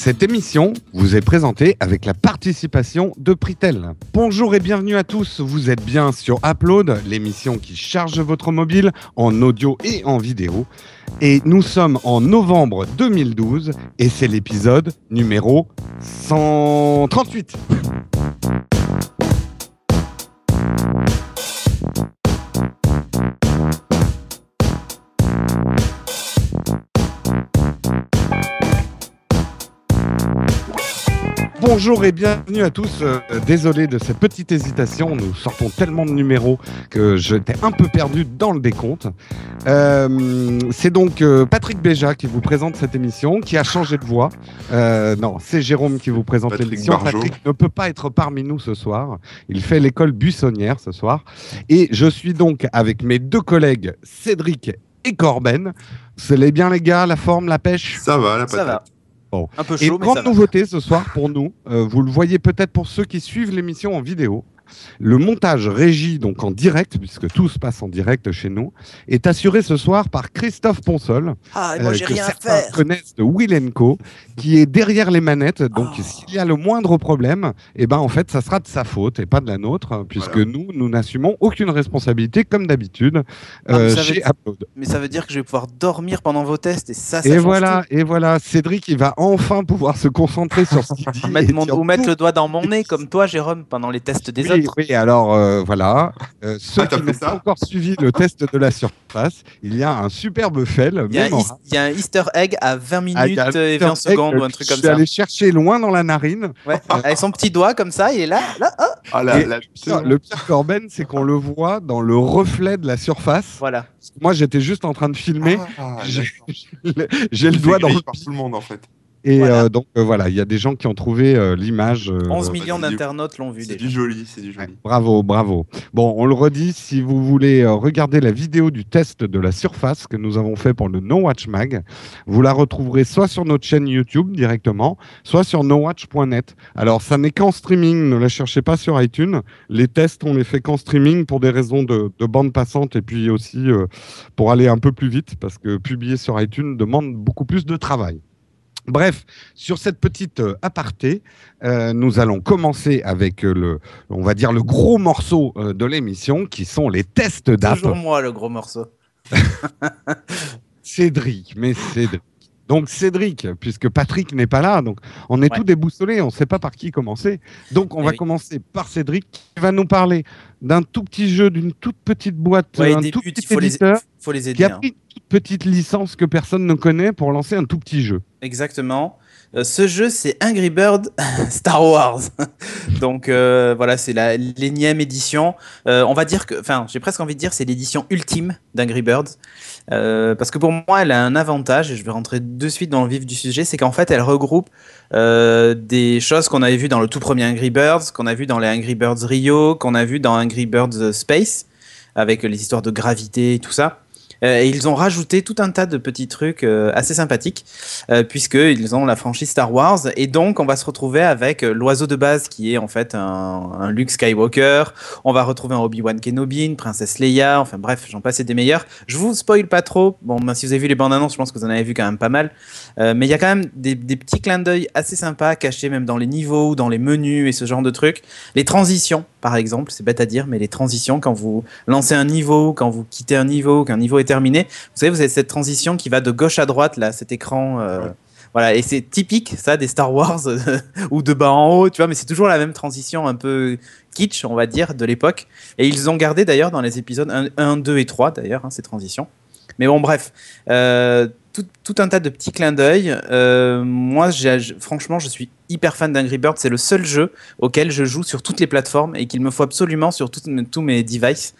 Cette émission vous est présentée avec la participation de Pritel. Bonjour et bienvenue à tous, vous êtes bien sur Upload, l'émission qui charge votre mobile en audio et en vidéo. Et nous sommes en novembre 2012 et c'est l'épisode numéro 138. Bonjour et bienvenue à tous. Désolé de cette petite hésitation. Nous sortons tellement de numéros que j'étais un peu perdu dans le décompte. C'est donc Patrick Béja qui vous présente cette émission, qui a changé de voix. Non, c'est Jérôme qui vous présente l'émission. Patrick ne peut pas être parmi nous ce soir. Il fait l'école buissonnière ce soir. Et je suis donc avec mes deux collègues Cédric et Corben. Vous allez bien les gars, la forme, la pêche? Ça va, la patate. Ça va. Bon. Un peu chaud, et mais grande ça va. nouveauté ce soir pour nous, vous le voyez peut-être pour ceux qui suivent l'émission en vidéo, le montage régi donc en direct, puisque tout se passe en direct chez nous, est assuré ce soir par Christophe Ponsol, Ah, et moi j'ai que rien à certains faire. connaissent de Will & Co, qui est derrière les manettes. Donc Oh. s'il y a le moindre problème, eh ben en fait ça sera de sa faute et pas de la nôtre, puisque Voilà. nous n'assumons aucune responsabilité comme d'habitude mais ça chez veut- Upload. Mais ça veut dire que je vais pouvoir dormir pendant vos tests et ça Et change voilà, Cédric, il va enfin pouvoir se concentrer sur ce qu'il dit. tout. Mettre et sur ou mettre tout. le doigt dans mon nez comme toi, Jérôme, pendant les tests des Oui, autres. oui, alors voilà. Ceux t'as qui fait n'ont ça pas encore suivi le test de la surface, il y a un superbe fail. Il y a un mémorable. il y a un Easter egg à 20 minutes Ah, il y a un et Easter 20 egg secondes ou que un truc comme Je suis ça. allé chercher loin dans la narine. Ouais, avec son petit doigt comme ça, il est là, oh, Ah, Et la le pire Corben, c'est qu'on le voit dans le reflet de la surface. voilà. Moi, j'étais juste en train de filmer. Ah, J'ai d'accord. j'ai le Il doigt fait dans le griller par tout le monde en fait. Et Voilà. donc voilà, il y a des gens qui ont trouvé l'image. 11 bah, millions c'est du- d'internautes l'ont vu C'est déjà. du joli, c'est du Ouais, joli. bravo. Bon, on le redit, si vous voulez regarder la vidéo du test de la surface que nous avons fait pour le No Watch Mag, vous la retrouverez soit sur notre chaîne YouTube directement, soit sur nowatch.net. Alors, ça n'est qu'en streaming, ne la cherchez pas sur iTunes. Les tests, on les fait qu'en streaming pour des raisons de bande passante et puis aussi pour aller un peu plus vite parce que publier sur iTunes demande beaucoup plus de travail. Bref, sur cette petite aparté, nous allons commencer avec on va dire le gros morceau de l'émission, qui sont les tests d'app. Toujours moi le gros morceau. Cédric. Donc Cédric, puisque Patrick n'est pas là, donc on est Ouais. tout déboussolé, on ne sait pas par qui commencer. Donc on Eh va oui. commencer par Cédric, qui va nous parler d'un tout petit jeu, d'une toute petite boîte, Ouais, un des tout buts, petit il faut éditeur, les qui aider. a pris une toute petite licence que personne ne connaît pour lancer un tout petit jeu. Exactement. Ce jeu, c'est Angry Bird Star Wars. Donc voilà, c'est l'énième édition. On va dire que, enfin, j'ai presque envie de dire, c'est l'édition ultime d'Angry Birds. Parce que pour moi, elle a un avantage, et je vais rentrer de suite dans le vif du sujet, c'est qu'en fait, elle regroupe des choses qu'on avait vues dans le tout premier Angry Birds, qu'on a vu dans les Angry Birds Rio, qu'on a vu dans Angry Birds Space, avec les histoires de gravité et tout ça. Et ils ont rajouté tout un tas de petits trucs assez sympathiques, puisqu'ils ont la franchise Star Wars. Et donc, on va se retrouver avec l'oiseau de base qui est en fait un Luke Skywalker. On va retrouver un Obi-Wan Kenobi, une princesse Leia. Enfin bref, j'en passe et des meilleurs. Je vous spoil pas trop. Bon, ben, si vous avez vu les bandes annonces, je pense que vous en avez vu quand même pas mal. Mais il y a quand même des petits clins d'œil assez sympas cachés même dans les niveaux ou dans les menus et ce genre de trucs. Les transitions, par exemple, c'est bête à dire, mais les transitions, quand vous lancez un niveau, quand vous quittez un niveau, qu'un niveau est terminé, vous savez, vous avez cette transition qui va de gauche à droite, là, cet écran. Ouais. Voilà, et c'est typique, ça, des Star Wars, ou de bas en haut, tu vois, mais c'est toujours la même transition un peu kitsch, on va dire, de l'époque. Et ils ont gardé d'ailleurs dans les épisodes 1, 2 et 3, d'ailleurs, hein, ces transitions. Mais bon, bref, tout un tas de petits clins d'œil. Moi, franchement, je suis hyper fan d'Angry Birds. C'est le seul jeu auquel je joue sur toutes les plateformes et qu'il me faut absolument sur tous mes devices.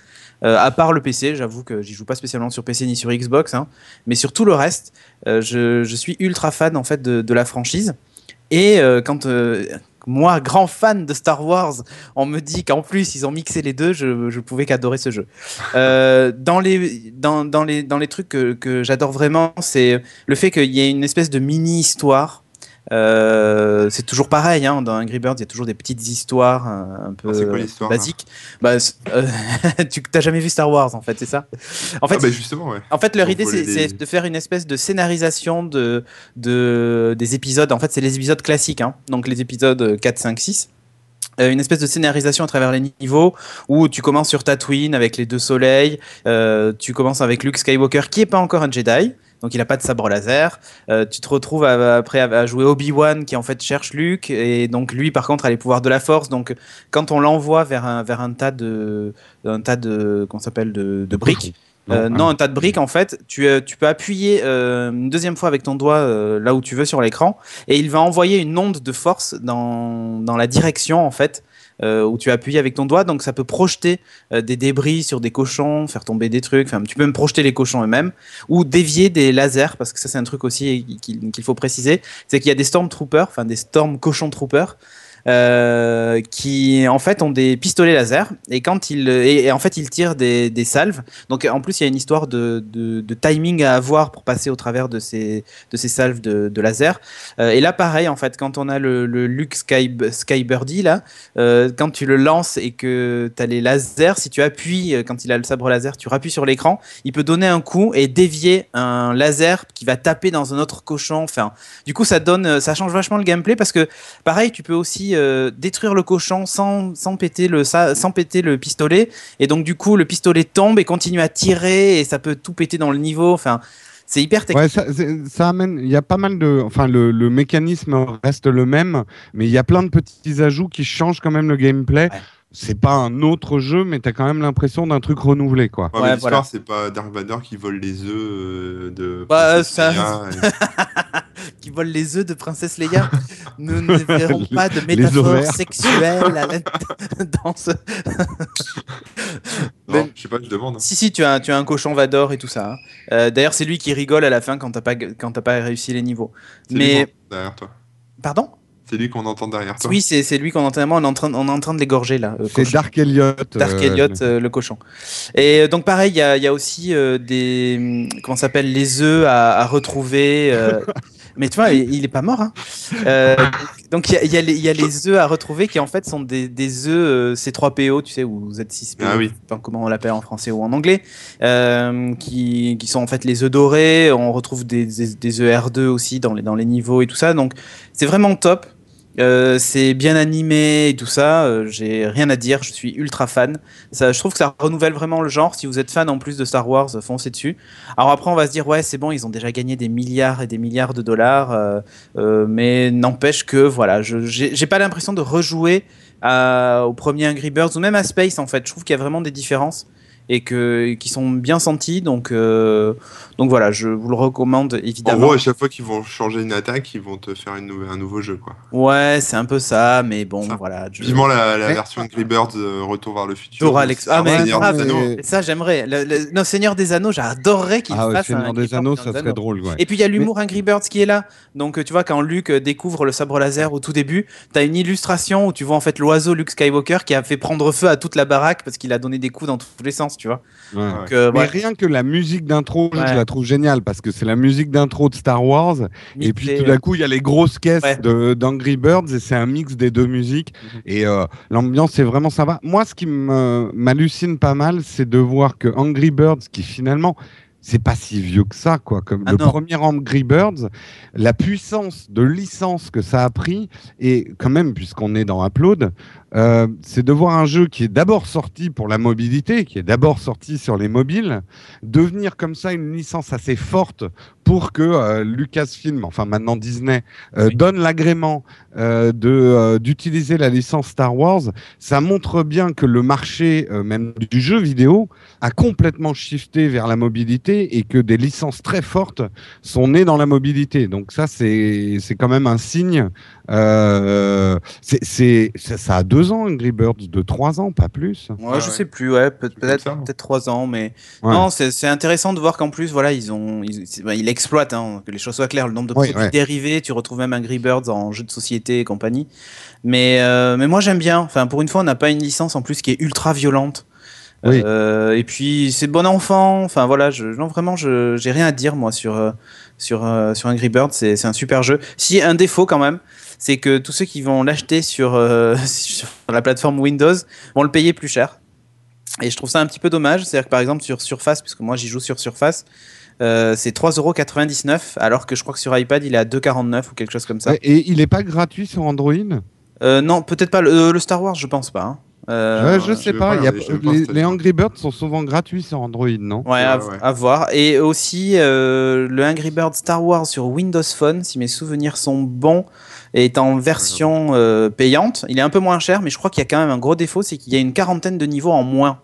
À part le PC, j'avoue que j'y joue pas spécialement sur PC ni sur Xbox, hein, mais sur tout le reste, je suis ultra fan en fait de la franchise. Et quand moi, grand fan de Star Wars, on me dit qu'en plus ils ont mixé les deux, je pouvais qu'adorer ce jeu. Dans les trucs que j'adore vraiment, c'est le fait qu'il y ait une espèce de mini-histoire C'est toujours pareil, hein, dans Angry Birds, il y a toujours des petites histoires un peu C'est quoi l'histoire, basiques. Bah, tu t'as jamais vu Star Wars, en fait, c'est ça? En fait, justement, ouais. en fait, leur Ils ont idée, volé c'est de faire une espèce de scénarisation des épisodes. En fait, c'est les épisodes classiques, hein, donc les épisodes 4, 5, 6. Une espèce de scénarisation à travers les niveaux où tu commences sur Tatooine avec les deux soleils, tu commences avec Luke Skywalker qui est pas encore un Jedi, donc il a pas de sabre laser. Tu te retrouves après à jouer Obi-Wan qui en fait cherche Luke et donc lui par contre a les pouvoirs de la Force. Donc quand on l'envoie vers un tas de comment ça s'appelle de briques. Non, un tas de briques en fait. Tu peux appuyer une deuxième fois avec ton doigt là où tu veux sur l'écran et il va envoyer une onde de force dans la direction en fait où tu appuies avec ton doigt. Donc ça peut projeter des débris sur des cochons, faire tomber des trucs. Enfin, tu peux même projeter les cochons eux-mêmes ou dévier des lasers parce que ça c'est un truc aussi qu'il faut préciser. C'est qu'il y a des Stormtroopers, enfin des Storm Cochon Troopers. Qui en fait ont des pistolets laser et quand en fait ils tirent des salves. Donc en plus il y a une histoire de timing à avoir pour passer au travers de ces salves de laser. Et là pareil en fait quand on a le Luke Skybirdie là, quand tu le lances et que tu as les lasers, si tu appuies quand il a le sabre laser, tu appuies sur l'écran, il peut donner un coup et dévier un laser qui va taper dans un autre cochon. Enfin, du coup ça change vachement le gameplay parce que pareil tu peux aussi détruire le cochon sans péter le pistolet et donc du coup le pistolet tombe et continue à tirer et ça peut tout péter dans le niveau. Enfin, c'est hyper technique. Ouais, ça amène. Il y a pas mal de. Enfin, le mécanisme reste le même, mais il y a plein de petits ajouts qui changent quand même le gameplay. Ouais. C'est pas un autre jeu, mais t'as quand même l'impression d'un truc renouvelé, quoi. Ouais, Ouais, mais l'histoire, voilà. c'est pas Dark Vador qui vole les œufs de Bah, Princesse ça- Leia qui vole les œufs de Princesse Leia. Nous ne verrons pas de Les métaphores ovaires. sexuelles dans ce. Non, je sais pas, je demande. Si, tu as un cochon Vador et tout ça, hein. D'ailleurs, c'est lui qui rigole à la fin quand t'as pas réussi les niveaux. C'est lui Mais. qu'on entend derrière toi. Pardon? C'est lui qu'on entend derrière toi. Oui, c'est lui qu'on entend. On est en train de l'égorger là. C'est Dark Elliot. Dark Elliot, le cochon. Et donc pareil, il y a aussi comment ça s'appelle, les œufs à retrouver. Mais tu vois, il est pas mort. Hein. Donc il y a les œufs à retrouver qui en fait sont des œufs C3PO, tu sais, ou Z6PO. Ah oui. Je sais pas comment on l'appelle en français ou en anglais, qui sont en fait les œufs dorés. On retrouve des œufs R2 aussi dans les niveaux et tout ça. Donc c'est vraiment top. C'est bien animé et tout ça, j'ai rien à dire, je suis ultra fan. Je trouve que ça renouvelle vraiment le genre. Si vous êtes fan en plus de Star Wars, foncez dessus. Alors après, on va se dire, ouais, c'est bon, ils ont déjà gagné des milliards et des milliards de dollars, mais n'empêche que, voilà, j'ai pas l'impression de rejouer au premier Angry Birds ou même à Space en fait. Je trouve qu'il y a vraiment des différences et qui sont bien senties. Donc voilà, je vous le recommande En évidemment. gros, à chaque fois qu'ils vont changer une attaque, ils vont te faire un nouveau jeu, quoi. Ouais, c'est un peu ça, mais bon, Ça. voilà. Vivement la Mais- version Angry Birds Retour vers le futur. Dora Alex. Ah, mais Seigneur grave, des Anneaux. mais- ça j'aimerais. Non, Seigneur des Anneaux, j'adorerais qu'il Ah ouais, fasse un Seigneur Angry des Birds Anneaux, Seigneur ça des serait Anneaux. drôle, ouais. Et puis il y a l'humour Angry Birds qui est là. Donc tu vois, quand Luke découvre le sabre laser au tout début, t'as une illustration où tu vois en fait l'oiseau Luke Skywalker qui a fait prendre feu à toute la baraque parce qu'il a donné des coups dans tous les sens, tu vois. Ouais. Donc, Mais ouais. rien que la musique d'intro, Ouais. je la trouve géniale parce que c'est la musique d'intro de Star Wars. Et puis tout d'un coup, il y a les grosses caisses Ouais. d'Angry Birds et c'est un mix des deux musiques. Mhm. Et l'ambiance est vraiment sympa. Moi, ce qui m'hallucine pas mal, c'est de voir que Angry Birds, qui finalement, c'est pas si vieux que ça, quoi. Comme Ah le non. premier Angry Birds, la puissance de licence que ça a pris, et quand même, puisqu'on est dans Upload, c'est de voir un jeu qui est d'abord sorti pour la mobilité, qui est d'abord sorti sur les mobiles, devenir comme ça une licence assez forte pour que Lucasfilm, enfin maintenant Disney, Oui. donne l'agrément d'utiliser la licence Star Wars. Ça montre bien que le marché même du jeu vidéo a complètement shifté vers la mobilité et que des licences très fortes sont nées dans la mobilité. Donc ça, c'est quand même un signe. Ça a 2 ans, Angry Birds, de 3 ans, pas plus. Ouais, Ouais, je ouais. sais plus, ouais, comme peut-être ça. 3 ans, mais Ouais. non, c'est intéressant de voir qu'en plus, voilà, ils exploitent, hein, que les choses soient claires, le nombre de Oui, produits ouais. dérivés, tu retrouves même Angry Birds en jeu de société et compagnie. Mais moi j'aime bien, enfin pour une fois, on n'a pas une licence en plus qui est ultra violente. Oui. Et puis c'est bon enfant. Enfin voilà, non vraiment, j'ai rien à dire moi sur Angry Birds. C'est un super jeu. Si un défaut quand même, c'est que tous ceux qui vont l'acheter sur sur la plateforme Windows vont le payer plus cher. Et je trouve ça un petit peu dommage. C'est-à-dire que par exemple sur Surface, puisque moi j'y joue sur Surface, c'est 3,99 €, alors que je crois que sur iPad il est à 2,49 ou quelque chose comme ça. Et il n'est pas gratuit sur Android? Non, peut-être pas le Star Wars, je pense pas. Hein. Je sais pas. Les Angry Birds sont souvent gratuits sur Android, non? Ouais, à voir. Et aussi, le Angry Birds Star Wars sur Windows Phone, si mes souvenirs sont bons, est en version payante. Il est un peu moins cher, mais je crois qu'il y a quand même un gros défaut, c'est qu'il y a une quarantaine de niveaux en moins.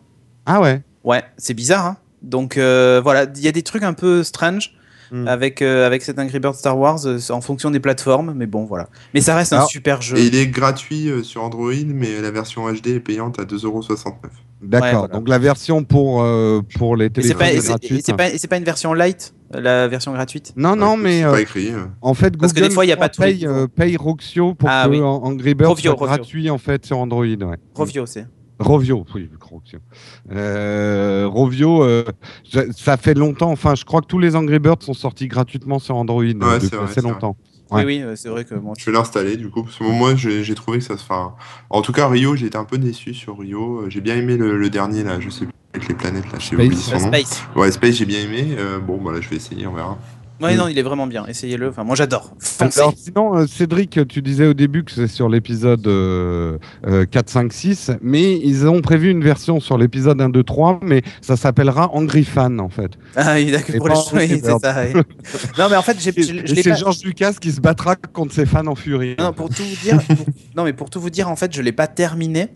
Ah ouais? Ouais, c'est bizarre, hein. Donc voilà, il y a des trucs un peu strange avec cet Angry Birds Star Wars en fonction des plateformes, mais bon, voilà. Mais ça reste un super jeu. Et il est gratuit sur Android, mais la version HD est payante à 2,69 €. D'accord, Ouais, voilà. donc la version pour les téléphones est gratuite. C'est pas une version light, la version gratuite? Non, mais C'est pas écrit. en fait, Parce que Google des fois, il y a pas tous les niveaux. paye Roxio pour Ah que oui. Angry Birds Rovio, soit gratuit en fait sur Android. Ouais. Rovio, c'est. Rovio, oui, Roxio. Rovio, ça fait longtemps. Enfin, je crois que tous les Angry Birds sont sortis gratuitement sur Android depuis assez longtemps. Ouais. Oui, c'est vrai que moi. Je vais l'installer du coup, parce que moi j'ai trouvé que ça se fait. En tout cas, Rio, j'ai été un peu déçu sur Rio. J'ai bien aimé le dernier là, je sais plus, avec les planètes là, j'ai oublié son nom. Space. Ouais, Space, j'ai bien aimé. Bon, bah là, je vais essayer, on verra. Ouais, non, il est vraiment bien. Essayez-le. Enfin, moi, j'adore. Foncez. Alors, sinon, Cédric, tu disais au début que c'est sur l'épisode 4, 5, 6, mais ils ont prévu une version sur l'épisode 1, 2, 3, mais ça s'appellera Angry Fan en fait. Ah oui, d'accord. Et Pour pas les Angry oui, c'est Birds. ça. Oui. Non, mais en fait, je l'ai C'est pas. Georges Lucas qui se battra contre ses fans en furie. Non, pour tout vous dire, non, mais pour tout vous dire, en fait, je l'ai pas terminé.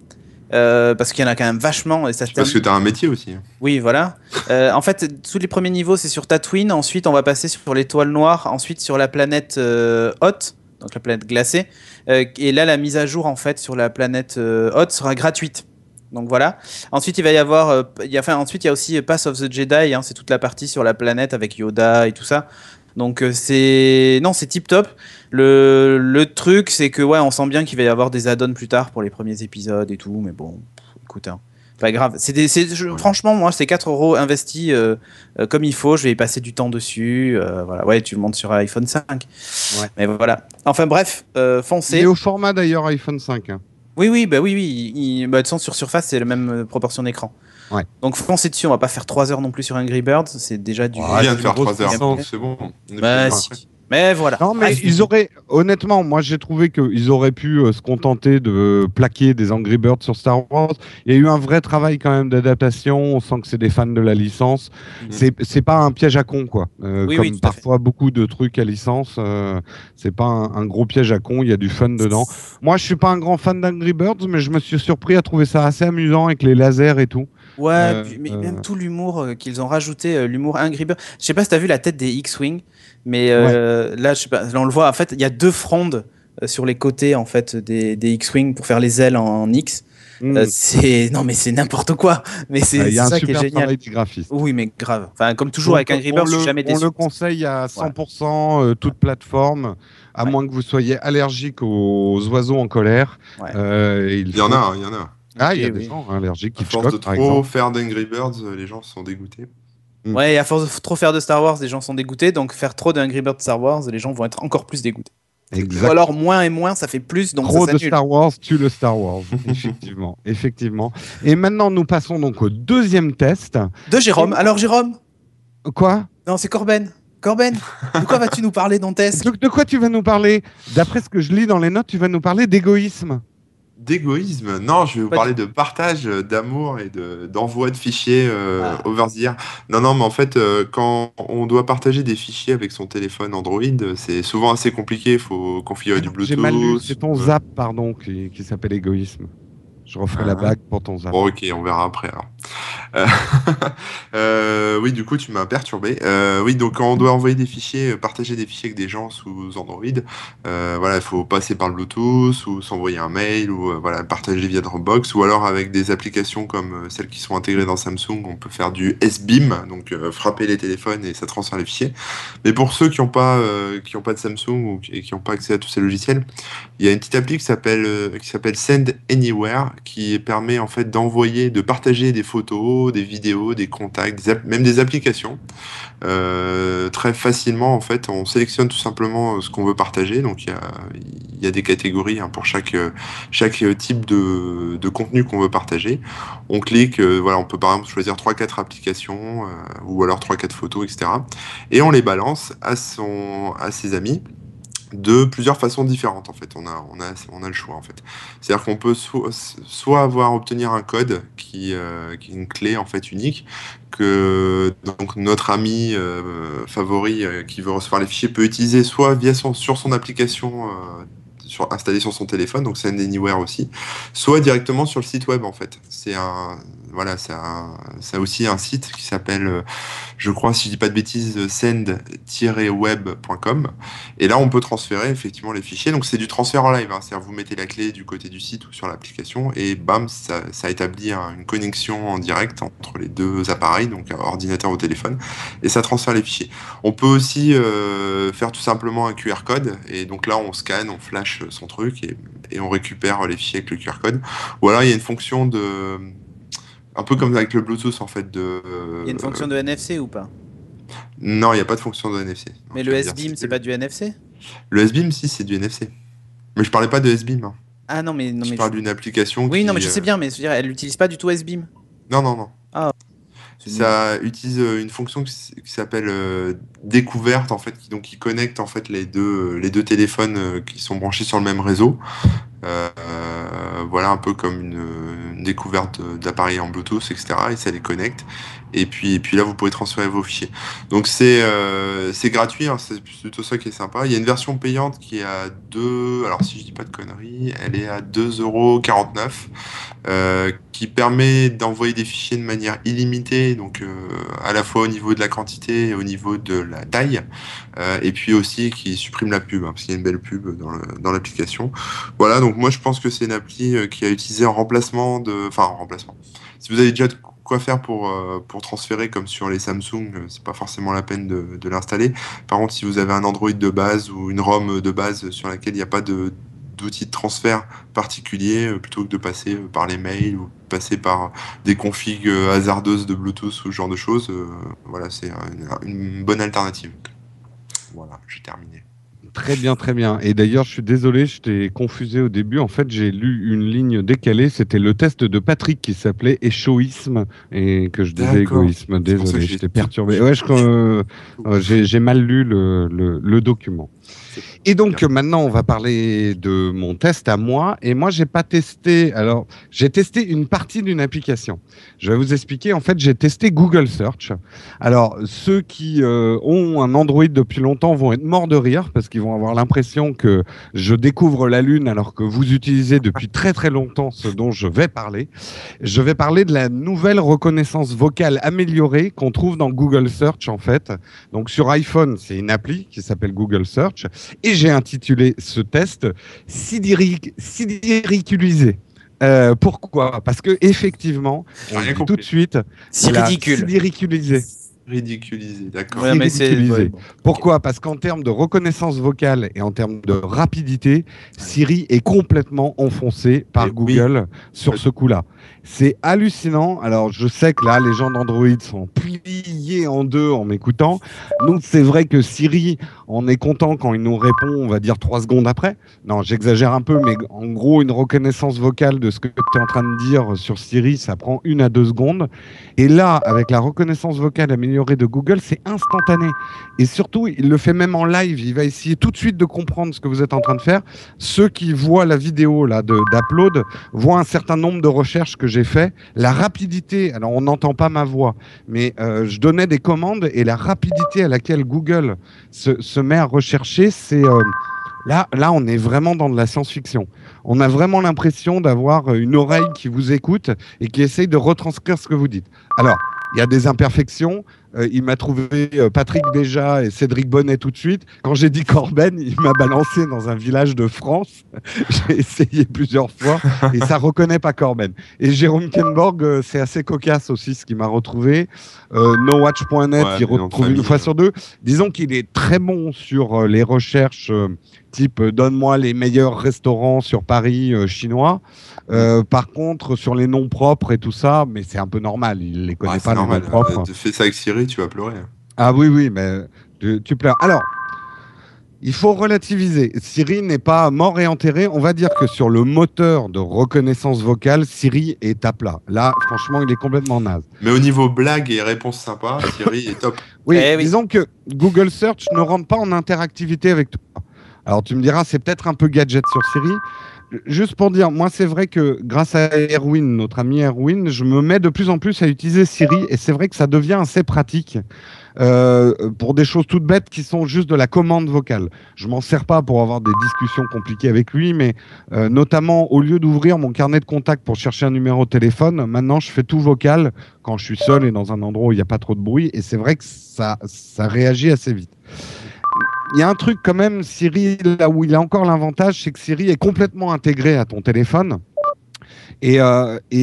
Parce qu'il y en a quand même vachement et ça se Parce que termine. t'as un métier aussi. Oui, voilà. En fait, tous les premiers niveaux, c'est sur Tatooine. Ensuite, on va passer sur l'étoile noire. Ensuite, sur la planète Hoth, donc la planète glacée. Et là, la mise à jour, en fait, sur la planète Hoth sera gratuite. Donc voilà. Ensuite, il va y avoir. Ensuite, il y a aussi Pass of the Jedi. Hein, c'est toute la partie sur la planète avec Yoda et tout ça. Donc c'est tip top. Le truc, c'est que ouais, on sent bien qu'il va y avoir des add-ons plus tard pour les premiers épisodes et tout. Mais bon, écoute, hein, pas grave. Franchement, moi, c'est 4 € investis comme il faut. Je vais y passer du temps dessus. Voilà. Ouais, tu le montes sur iPhone 5. Ouais. Mais voilà. Enfin bref, foncez. Il est au format d'ailleurs iPhone 5. Hein. Oui, de toute façon, sur Surface, c'est la même proportion d'écran. Ouais. Donc foncez dessus, on va pas faire 3 heures non plus sur Angry Birds, c'est déjà du... On vient de faire 3 heures, puissance. c'est bon. Bah, si. Mais voilà. Non, mais ils auraient, honnêtement, moi j'ai trouvé qu'ils auraient pu se contenter de plaquer des Angry Birds sur Star Wars. Il y a eu un vrai travail quand même d'adaptation. On sent que c'est des fans de la licence. C'est pas un piège à con, quoi. Comme parfois beaucoup de trucs à licence, c'est pas un gros piège à con. Il y a du fun dedans. Moi, je suis pas un grand fan d'Angry Birds, mais je me suis surpris à trouver ça assez amusant avec les lasers et tout. Ouais, mais même tout l'humour qu'ils ont rajouté, l'humour Angry Birds. Je sais pas si t'as vu la tête des X-Wing, mais là, je sais pas, là, on le voit. En fait, il y a 2 frondes sur les côtés en fait des X-Wing pour faire les ailes en X. Non, mais c'est n'importe quoi. Mais c'est ça qui est génial. Oui, mais grave. Enfin, comme toujours avec Angry Birds, je suis jamais déçu. On le conseille à 100%, toute plateforme, à moins que vous soyez allergique aux oiseaux en colère. Il y en a. Ah, il y a des gens allergiques qui à force de trop faire d'Angry Birds, les gens sont dégoûtés. Ouais, et à force de trop faire de Star Wars, les gens sont dégoûtés. Donc faire trop d'Angry Birds Star Wars, les gens vont être encore plus dégoûtés. Exact. Ou alors moins et moins, ça fait plus. Donc trop ça de Star Wars tue le Star Wars. effectivement. Et maintenant, nous passons donc au deuxième test. De Jérôme. Alors Jérôme. Quoi? Non, c'est Corben. Corben, de quoi vas-tu nous parler dans test? De quoi tu vas nous parler? D'après ce que je lis dans les notes, tu vas nous parler d'égoïsme. D'égoïsme? Non, je vais vous parler de partage, d'amour et d'envoi de fichiers over the air. Non, mais en fait, quand on doit partager des fichiers avec son téléphone Android, c'est souvent assez compliqué. Il faut configurer du Bluetooth. J'ai mal lu, c'est ton Zap, pardon, qui s'appelle égoïsme. Je referai la blague pour ton Zap. Bon, ok, on verra après alors. Euh, oui, du coup, tu m'as perturbé. Oui, donc quand on doit envoyer des fichiers, partager des fichiers avec des gens sous Android, voilà, il faut passer par le Bluetooth ou s'envoyer un mail ou voilà, partager via Dropbox ou alors avec des applications comme celles qui sont intégrées dans Samsung, on peut faire du S-Beam, donc frapper les téléphones et ça transfère les fichiers. Mais pour ceux qui ont pas de Samsung et qui n'ont pas accès à tous ces logiciels, il y a une petite appli qui s'appelle Send Anywhere qui permet en fait d'envoyer, de partager des photos, des vidéos, des contacts, même des applications très facilement. En fait, on sélectionne tout simplement ce qu'on veut partager. Donc il y a des catégories hein, pour chaque type de contenu qu'on veut partager. On clique, voilà, on peut par exemple choisir 3-4 applications ou alors 3-4 photos, etc. Et on les balance à ses amis de plusieurs façons différentes en fait. On a le choix en fait. C'est-à-dire qu'on peut soit obtenir un code qui est une clé en fait unique que donc notre ami favori qui veut recevoir les fichiers peut utiliser soit sur son application installée sur son téléphone, donc Send Anywhere aussi, soit directement sur le site web en fait. C'est aussi un site qui s'appelle, je crois, si je dis pas de bêtises, send-web.com. Et là, on peut transférer effectivement les fichiers. Donc, c'est du transfert en live, hein. C'est-à-dire, vous mettez la clé du côté du site ou sur l'application et bam, ça établit une connexion en direct entre les deux appareils, donc ordinateur ou téléphone, et ça transfère les fichiers. On peut aussi faire tout simplement un QR code. Et donc là, on scanne, on flash son truc et on récupère les fichiers avec le QR code. Ou alors, il y a une fonction un peu comme avec le Bluetooth en fait. Il y a une fonction de NFC ou pas? Non, il n'y a pas de fonction de NFC. Non, mais le S-Beam, c'est pas du NFC? Le S-Beam, si, c'est du NFC. Mais je parlais pas de S-Beam. Hein. Ah non, mais. Je parle d'une application oui, non, mais je sais bien, mais je veux dire, elle n'utilise pas du tout S-Beam. Non. Ah. Ça utilise une fonction qui s'appelle découverte en fait, qui connecte en fait les deux téléphones qui sont branchés sur le même réseau. Voilà, un peu comme une découverte d'appareils en Bluetooth, etc. Et ça les connecte. Et puis là, vous pouvez transférer vos fichiers. Donc c'est gratuit, hein, c'est plutôt ça qui est sympa. Il y a une version payante qui est à alors si je dis pas de conneries, elle est à 2,49 €, qui permet d'envoyer des fichiers de manière illimitée, donc à la fois au niveau de la quantité et au niveau de la taille. Et puis aussi qui supprime la pub, hein, parce qu'il y a une belle pub dans l'application. Voilà, donc moi je pense que c'est une appli qui a utilisé en remplacement en remplacement. Si vous avez déjà de quoi faire pour transférer comme sur les Samsung, c'est pas forcément la peine de l'installer. Par contre, si vous avez un Android de base ou une ROM de base sur laquelle il n'y a pas d'outil de transfert particulier, plutôt que de passer par les mails ou passer par des configs hasardeuses de Bluetooth ou ce genre de choses, voilà, c'est une bonne alternative. Voilà, j'ai terminé. Très bien, très bien. Et d'ailleurs, je suis désolé, je t'ai confusé au début. En fait, j'ai lu une ligne décalée. C'était le test de Patrick qui s'appelait échoïsme et que je disais égoïsme. Désolé, je t'ai perturbé. Ouais, j'ai mal lu le document. Et donc maintenant, on va parler de mon test à moi. Et moi, j'ai pas testé. Alors, j'ai testé une partie d'une application. Je vais vous expliquer. En fait, j'ai testé Google Search. Alors, ceux qui ont un Android depuis longtemps vont être morts de rire parce qu'ils vont avoir l'impression que je découvre la Lune alors que vous utilisez depuis très très longtemps ce dont je vais parler. Je vais parler de la nouvelle reconnaissance vocale améliorée qu'on trouve dans Google Search en fait. Donc sur iPhone, c'est une appli qui s'appelle Google Search. Et j'ai intitulé ce test Sidiriculisé. Pourquoi? Parce que effectivement, on dit tout de suite, c'est ridicule. Sidiriculisé. Ridiculisé, d'accord. Ouais, ridiculisé. Pourquoi? Parce qu'en termes de reconnaissance vocale et en termes de rapidité, Siri est complètement enfoncé par Google sur ce coup-là. C'est hallucinant. Alors, je sais que là, les gens d'Android sont pliés en deux en m'écoutant. Donc, c'est vrai que Siri, on est content quand il nous répond, on va dire 3 secondes après. Non, j'exagère un peu, mais en gros, une reconnaissance vocale de ce que tu es en train de dire sur Siri, ça prend 1 à 2 secondes. Et là, avec la reconnaissance vocale améliorée de Google, c'est instantané. Et surtout, il le fait même en live. Il va essayer tout de suite de comprendre ce que vous êtes en train de faire. Ceux qui voient la vidéo là d'upload voient un certain nombre de recherches que j'ai fait. La rapidité, alors on n'entend pas ma voix, mais je donnais des commandes et la rapidité à laquelle Google se met à rechercher, c'est Là, on est vraiment dans de la science-fiction. On a vraiment l'impression d'avoir une oreille qui vous écoute et qui essaye de retranscrire ce que vous dites. Alors, il y a des imperfections. Il m'a trouvé Patrick Béja et Cédric Bonnet tout de suite. Quand j'ai dit Corben, il m'a balancé dans un village de France. J'ai essayé plusieurs fois et ça reconnaît pas Corben. Et Jérôme Kenborg, c'est assez cocasse aussi ce qu'il m'a retrouvé. NoWatch.net, il retrouve une fois sur deux. Disons qu'il est très bon sur les recherches type donne-moi les meilleurs restaurants sur Paris chinois. Par contre, sur les noms propres et tout ça, mais c'est un peu normal, il les connaît pas, les noms propres. Tu fais ça avec Siri, tu vas pleurer. Ah oui, mais tu pleures. Alors, il faut relativiser. Siri n'est pas mort et enterré. On va dire que sur le moteur de reconnaissance vocale, Siri est à plat. Là, franchement, il est complètement naze. Mais au niveau blague et réponse sympa, Siri est top. Oui, disons que Google Search ne rentre pas en interactivité avec toi. Alors, tu me diras, c'est peut-être un peu gadget sur Siri. Juste pour dire, moi, c'est vrai que grâce à Erwin, notre ami Erwin, je me mets de plus en plus à utiliser Siri et c'est vrai que ça devient assez pratique pour des choses toutes bêtes qui sont juste de la commande vocale. Je m'en sers pas pour avoir des discussions compliquées avec lui, mais notamment, au lieu d'ouvrir mon carnet de contact pour chercher un numéro de téléphone, maintenant, je fais tout vocal quand je suis seul et dans un endroit où il n'y a pas trop de bruit et c'est vrai que ça réagit assez vite. Il y a un truc quand même, Siri, là où il a encore l'avantage, c'est que Siri est complètement intégré à ton téléphone. Et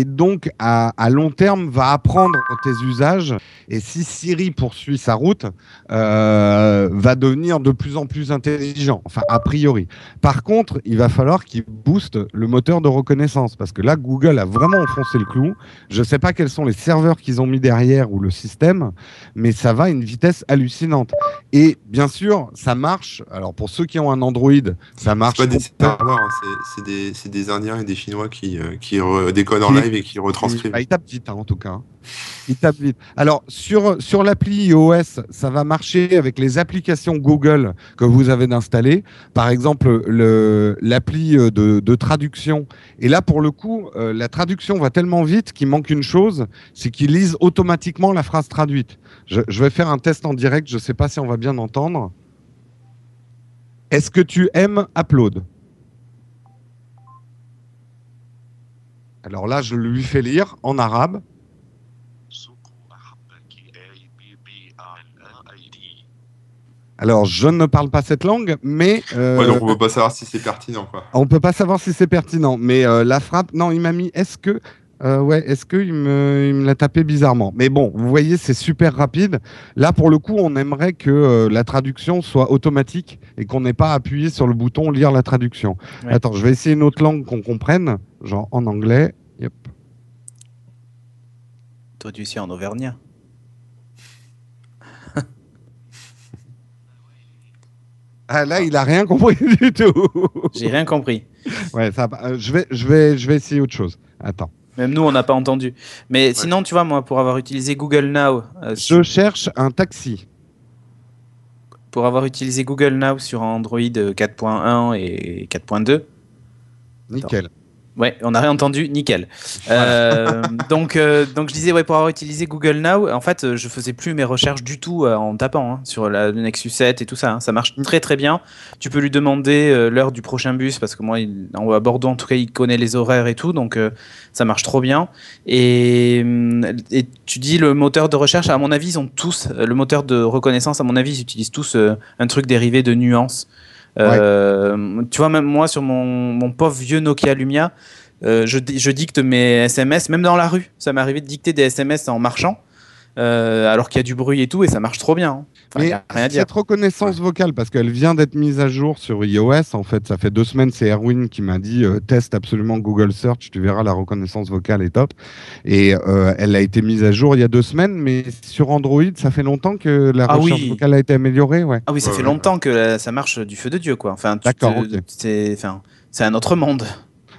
donc, à long terme, va apprendre tes usages. Et si Siri poursuit sa route, va devenir de plus en plus intelligent. Enfin, a priori. Par contre, il va falloir qu'il booste le moteur de reconnaissance. Parce que là, Google a vraiment enfoncé le clou. Je ne sais pas quels sont les serveurs qu'ils ont mis derrière ou le système, mais ça va à une vitesse hallucinante. Et bien sûr, ça marche. Alors, pour ceux qui ont un Android, ça marche. C'est pas des serveurs, hein, c'est des Indiens et des Chinois qui déconnent en live et qui retranscrivent. Il tape vite, hein, en tout cas. Il tape vite. Alors, sur l'appli iOS, ça va marcher avec les applications Google que vous avez d'installer. Par exemple, l'appli de traduction. Et là, pour le coup, la traduction va tellement vite qu'il manque une chose, c'est qu'il lise automatiquement la phrase traduite. Je vais faire un test en direct, je ne sais pas si on va bien entendre. Est-ce que tu aimes Upload ? Alors là, je lui fais lire en arabe. Alors, je ne parle pas cette langue, mais... donc on ne peut pas savoir si c'est pertinent, quoi. On ne peut pas savoir si c'est pertinent, mais la frappe... Non, il m'a mis... Est-ce que... il me l'a tapé bizarrement. Mais bon, vous voyez, c'est super rapide. Là, pour le coup, on aimerait que la traduction soit automatique et qu'on n'ait pas appuyé sur le bouton « Lire la traduction ». Ouais. Attends, je vais essayer une autre langue qu'on comprenne, genre en anglais. Yep. Traduction en auvergnat. Ah là, il a rien compris du tout. J'ai rien compris. Ouais, ça, je vais essayer autre chose. Attends. Même nous, on n'a pas entendu. Mais sinon, tu vois, moi, pour avoir utilisé Google Now... je cherche un taxi. Pour avoir utilisé Google Now sur Android 4.1 et 4.2... Nickel. Attends. Ouais, on n'a rien entendu, nickel. Voilà. Donc je disais, pour avoir utilisé Google Now, en fait, je faisais plus mes recherches du tout en tapant sur le Nexus 7 et tout ça. Ça marche très très bien. Tu peux lui demander l'heure du prochain bus, parce que moi, à Bordeaux, en tout cas, il connaît les horaires et tout, donc ça marche trop bien. Et tu dis, le moteur de recherche, à mon avis, ils ont tous, le moteur de reconnaissance, à mon avis, ils utilisent tous un truc dérivé de nuances. Tu vois, même moi sur mon pauvre vieux Nokia Lumia, je dicte mes SMS, même dans la rue. Ça m'est arrivé de dicter des SMS en marchant, alors qu'il y a du bruit et tout, et ça marche trop bien. Enfin, mais rien à dire. Cette reconnaissance vocale, parce qu'elle vient d'être mise à jour sur iOS, en fait, ça fait 2 semaines, c'est Erwin qui m'a dit teste absolument Google Search, tu verras, la reconnaissance vocale est top. Et elle a été mise à jour il y a 2 semaines, mais sur Android, ça fait longtemps que la recherche vocale a été améliorée. Ouais. Ah oui, ça fait longtemps que ça marche du feu de Dieu, quoi. Enfin, d'accord. C'est un autre monde.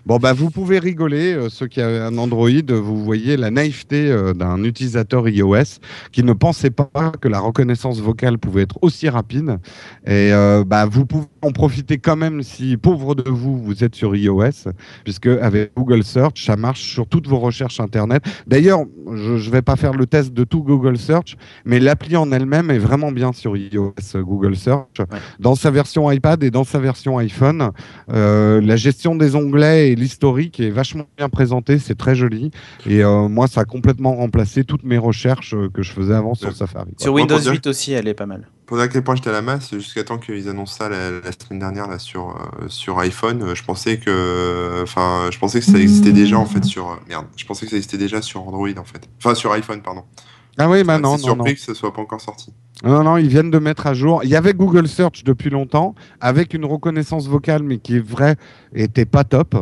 Bon, bah, vous pouvez rigoler, ceux qui avaient un Android, vous voyez la naïveté d'un utilisateur iOS qui ne pensait pas que la reconnaissance vocale pouvait être aussi rapide. Et bah, vous pouvez en profiter quand même si, pauvre de vous, vous êtes sur iOS, puisque avec Google Search, ça marche sur toutes vos recherches Internet. D'ailleurs, je ne vais pas faire le test de tout Google Search, mais l'appli en elle-même est vraiment bien sur iOS, Google Search. Ouais. Dans sa version iPad et dans sa version iPhone, la gestion des onglets et l'historique est vachement bien présenté, c'est très joli. Et moi, ça a complètement remplacé toutes mes recherches que je faisais avant sur Safari. Sur Windows 8 aussi, elle est pas mal. Pour dire à quel point j'étais à la masse, jusqu'à temps qu'ils annoncent ça la semaine dernière là, sur iPhone, je pensais que ça existait déjà en fait je pensais que ça existait déjà sur Android en fait. Enfin sur iPhone, pardon. Ah oui, bah non, c'est surpris que ça soit pas encore sorti. Non, ils viennent de mettre à jour. Il y avait Google Search depuis longtemps, avec une reconnaissance vocale, mais qui est vraie, était pas top.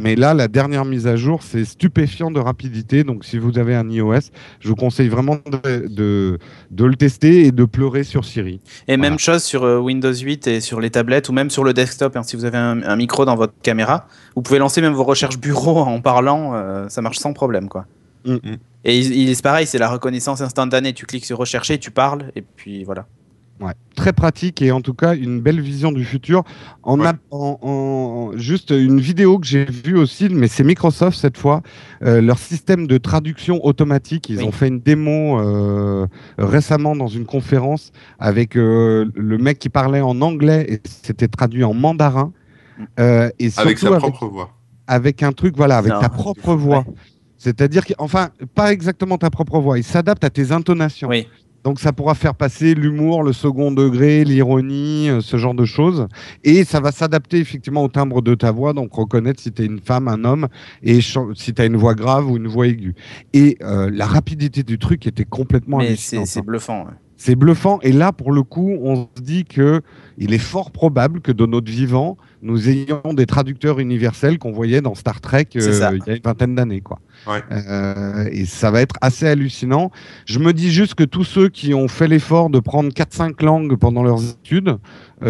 Mais là, la dernière mise à jour, c'est stupéfiant de rapidité. Donc, si vous avez un iOS, je vous conseille vraiment de le tester et de pleurer sur Siri. Et même chose sur Windows 8 et sur les tablettes, ou même sur le desktop. Si vous avez un micro dans votre caméra, vous pouvez lancer même vos recherches bureau en parlant. Ça marche sans problème, quoi. Et c'est pareil, c'est la reconnaissance instantanée. Tu cliques sur rechercher, tu parles, et puis voilà. Ouais, très pratique et en tout cas une belle vision du futur. Juste une vidéo que j'ai vue aussi, mais c'est Microsoft cette fois, leur système de traduction automatique. Ils ont fait une démo récemment dans une conférence avec le mec qui parlait en anglais et c'était traduit en mandarin. Et avec sa propre voix. Avec un truc, avec ta propre voix. Ouais. C'est-à-dire pas exactement ta propre voix, il s'adapte à tes intonations. Oui. Donc ça pourra faire passer l'humour, le second degré, l'ironie, ce genre de choses. Et ça va s'adapter effectivement au timbre de ta voix, donc reconnaître si tu es une femme, un homme, et si tu as une voix grave ou une voix aiguë. Et la rapidité du truc était complètement hallucinante. C'est bluffant. Ouais. C'est bluffant. Et là, pour le coup, on se dit qu'il est fort probable que de notre vivant, nous ayons des traducteurs universels qu'on voyait dans Star Trek il y a une vingtaine d'années, quoi. Ouais. Et ça va être assez hallucinant. Je me dis juste que tous ceux qui ont fait l'effort de prendre 4-5 langues pendant leurs études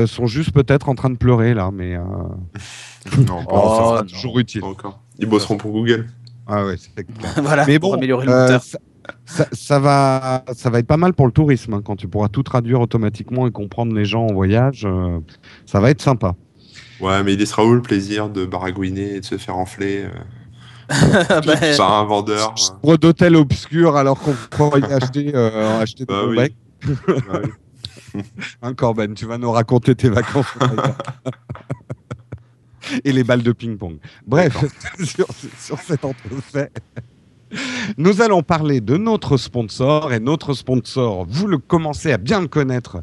sont juste peut-être en train de pleurer, là. Mais non, ça sera toujours utile. Ils bosseront pour Google. Ah ouais, c'est clair. Voilà, mais pour améliorer le moteur. Ça va être pas mal pour le tourisme, quand tu pourras tout traduire automatiquement et comprendre les gens en voyage. Ça va être sympa. Ouais, mais il sera où le plaisir de baragouiner et de se faire enfler par un vendeur Chambre d'hôtel obscur alors qu'on pourrait acheter des becs. Hein, Corben, tu vas nous raconter tes vacances. Et les balles de ping-pong. Bref, sur cet entrefait. Nous allons parler de notre sponsor, et notre sponsor, vous le commencez à bien le connaître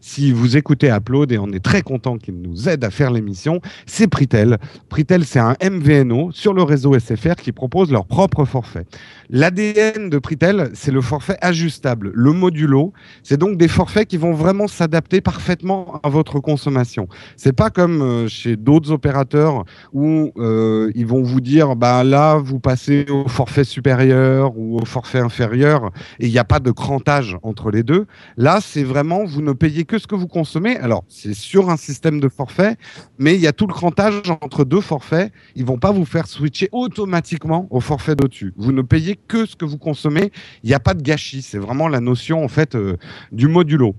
si vous écoutez Upload, et on est très content qu'il nous aide à faire l'émission, c'est Pritel. Pritel, c'est un MVNO sur le réseau SFR qui propose leur propre forfait. L'ADN de Pritel, c'est le forfait ajustable, le modulo. C'est donc des forfaits qui vont vraiment s'adapter parfaitement à votre consommation. C'est pas comme chez d'autres opérateurs où ils vont vous dire, là, vous passez au forfait supérieur ou au forfait inférieur, et il n'y a pas de crantage entre les deux. Là, c'est vraiment, vous ne payez que ce que vous consommez. Alors, c'est sur un système de forfait, mais il y a tout le crantage entre deux forfaits. Ils ne vont pas vous faire switcher automatiquement au forfait d'au-dessus. Vous ne payez que ce que vous consommez. Il n'y a pas de gâchis. C'est vraiment la notion, en fait, du modulo.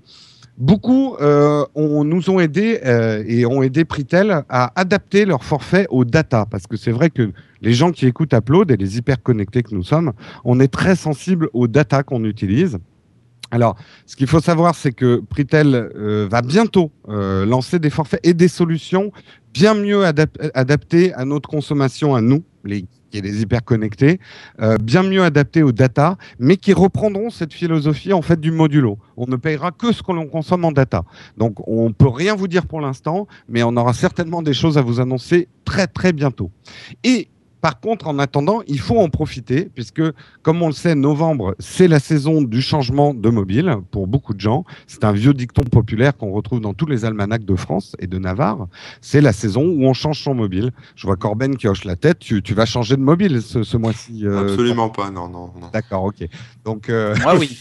Beaucoup nous ont aidés et ont aidé Pritel à adapter leur forfait aux data, parce que c'est vrai que les gens qui écoutent Upload et les hyper connectés que nous sommes, on est très sensibles aux data qu'on utilise. Alors, ce qu'il faut savoir, c'est que Pritel va bientôt lancer des forfaits et des solutions bien mieux adaptées à notre consommation, à nous, les hyper connectés, bien mieux adaptés aux data, mais qui reprendront cette philosophie en fait du modulo. On ne payera que ce que l'on consomme en data. Donc, on ne peut rien vous dire pour l'instant, mais on aura certainement des choses à vous annoncer très très bientôt. Et par contre, en attendant, il faut en profiter puisque, comme on le sait, novembre, c'est la saison du changement de mobile pour beaucoup de gens. C'est un vieux dicton populaire qu'on retrouve dans tous les almanachs de France et de Navarre. C'est la saison où on change son mobile. Je vois Corben qui hoche la tête. Tu vas changer de mobile ce mois-ci Absolument pas, non. D'accord, ok. Donc, moi, oui.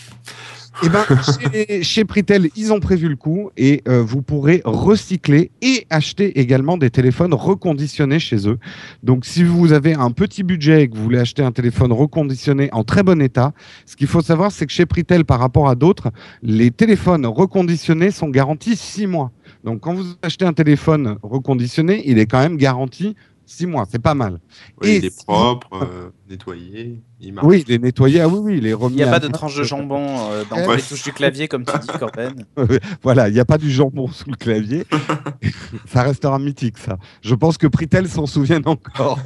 Eh ben, chez Pritel, ils ont prévu le coup et vous pourrez recycler et acheter également des téléphones reconditionnés chez eux. Donc, si vous avez un petit budget et que vous voulez acheter un téléphone reconditionné en très bon état, ce qu'il faut savoir, c'est que chez Pritel, par rapport à d'autres, les téléphones reconditionnés sont garantis 6 mois. Donc, quand vous achetez un téléphone reconditionné, il est quand même garanti 6 mois. C'est pas mal. Oui, Et il est propre, nettoyé, il marche. oui, il est nettoyé. Ah oui, il est remis. Il n'y a à pas de neuf. tranche de jambon dans Ouais. les touches du clavier, comme tu dis, Corben. Voilà, il n'y a pas du jambon sous le clavier. Ça restera mythique, ça. Je pense que Pritel s'en souviennent encore.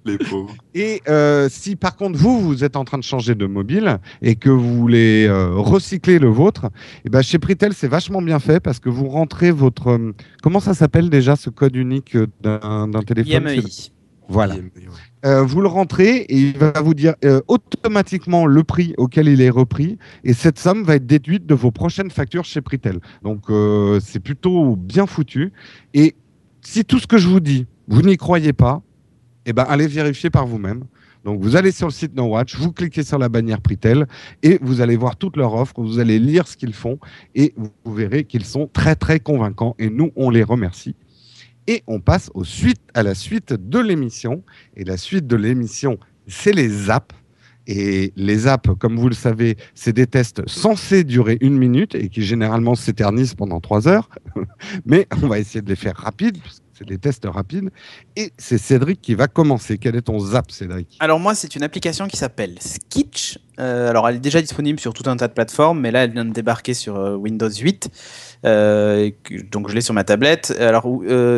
Les pauvres. Et si par contre vous êtes en train de changer de mobile et que vous voulez recycler le vôtre, et ben chez Pritel c'est vachement bien fait parce que vous rentrez votre comment ça s'appelle déjà ce code unique d'un téléphone? IMEI. Voilà. IMEI, ouais. Vous le rentrez et il va vous dire automatiquement le prix auquel il est repris et cette somme va être déduite de vos prochaines factures chez Pritel. Donc c'est plutôt bien foutu. Et si tout ce que je vous dis, vous n'y croyez pas, eh ben, allez vérifier par vous-même. Donc, vous allez sur le site NoWatch, vous cliquez sur la bannière Pritel et vous allez voir toutes leurs offres, vous allez lire ce qu'ils font et vous verrez qu'ils sont très, très convaincants et nous, on les remercie. Et on passe à la suite de l'émission. Et la suite de l'émission, c'est les apps. Et les apps, comme vous le savez, c'est des tests censés durer 1 minute et qui généralement s'éternisent pendant 3 heures. Mais on va essayer de les faire rapides, parce que c'est des tests rapides. Et c'est Cédric qui va commencer. Quel est ton zap, Cédric? Alors moi, c'est une application qui s'appelle Skitch. Alors elle est déjà disponible sur tout un tas de plateformes, mais là, elle vient de débarquer sur Windows 8. Donc je l'ai sur ma tablette. Alors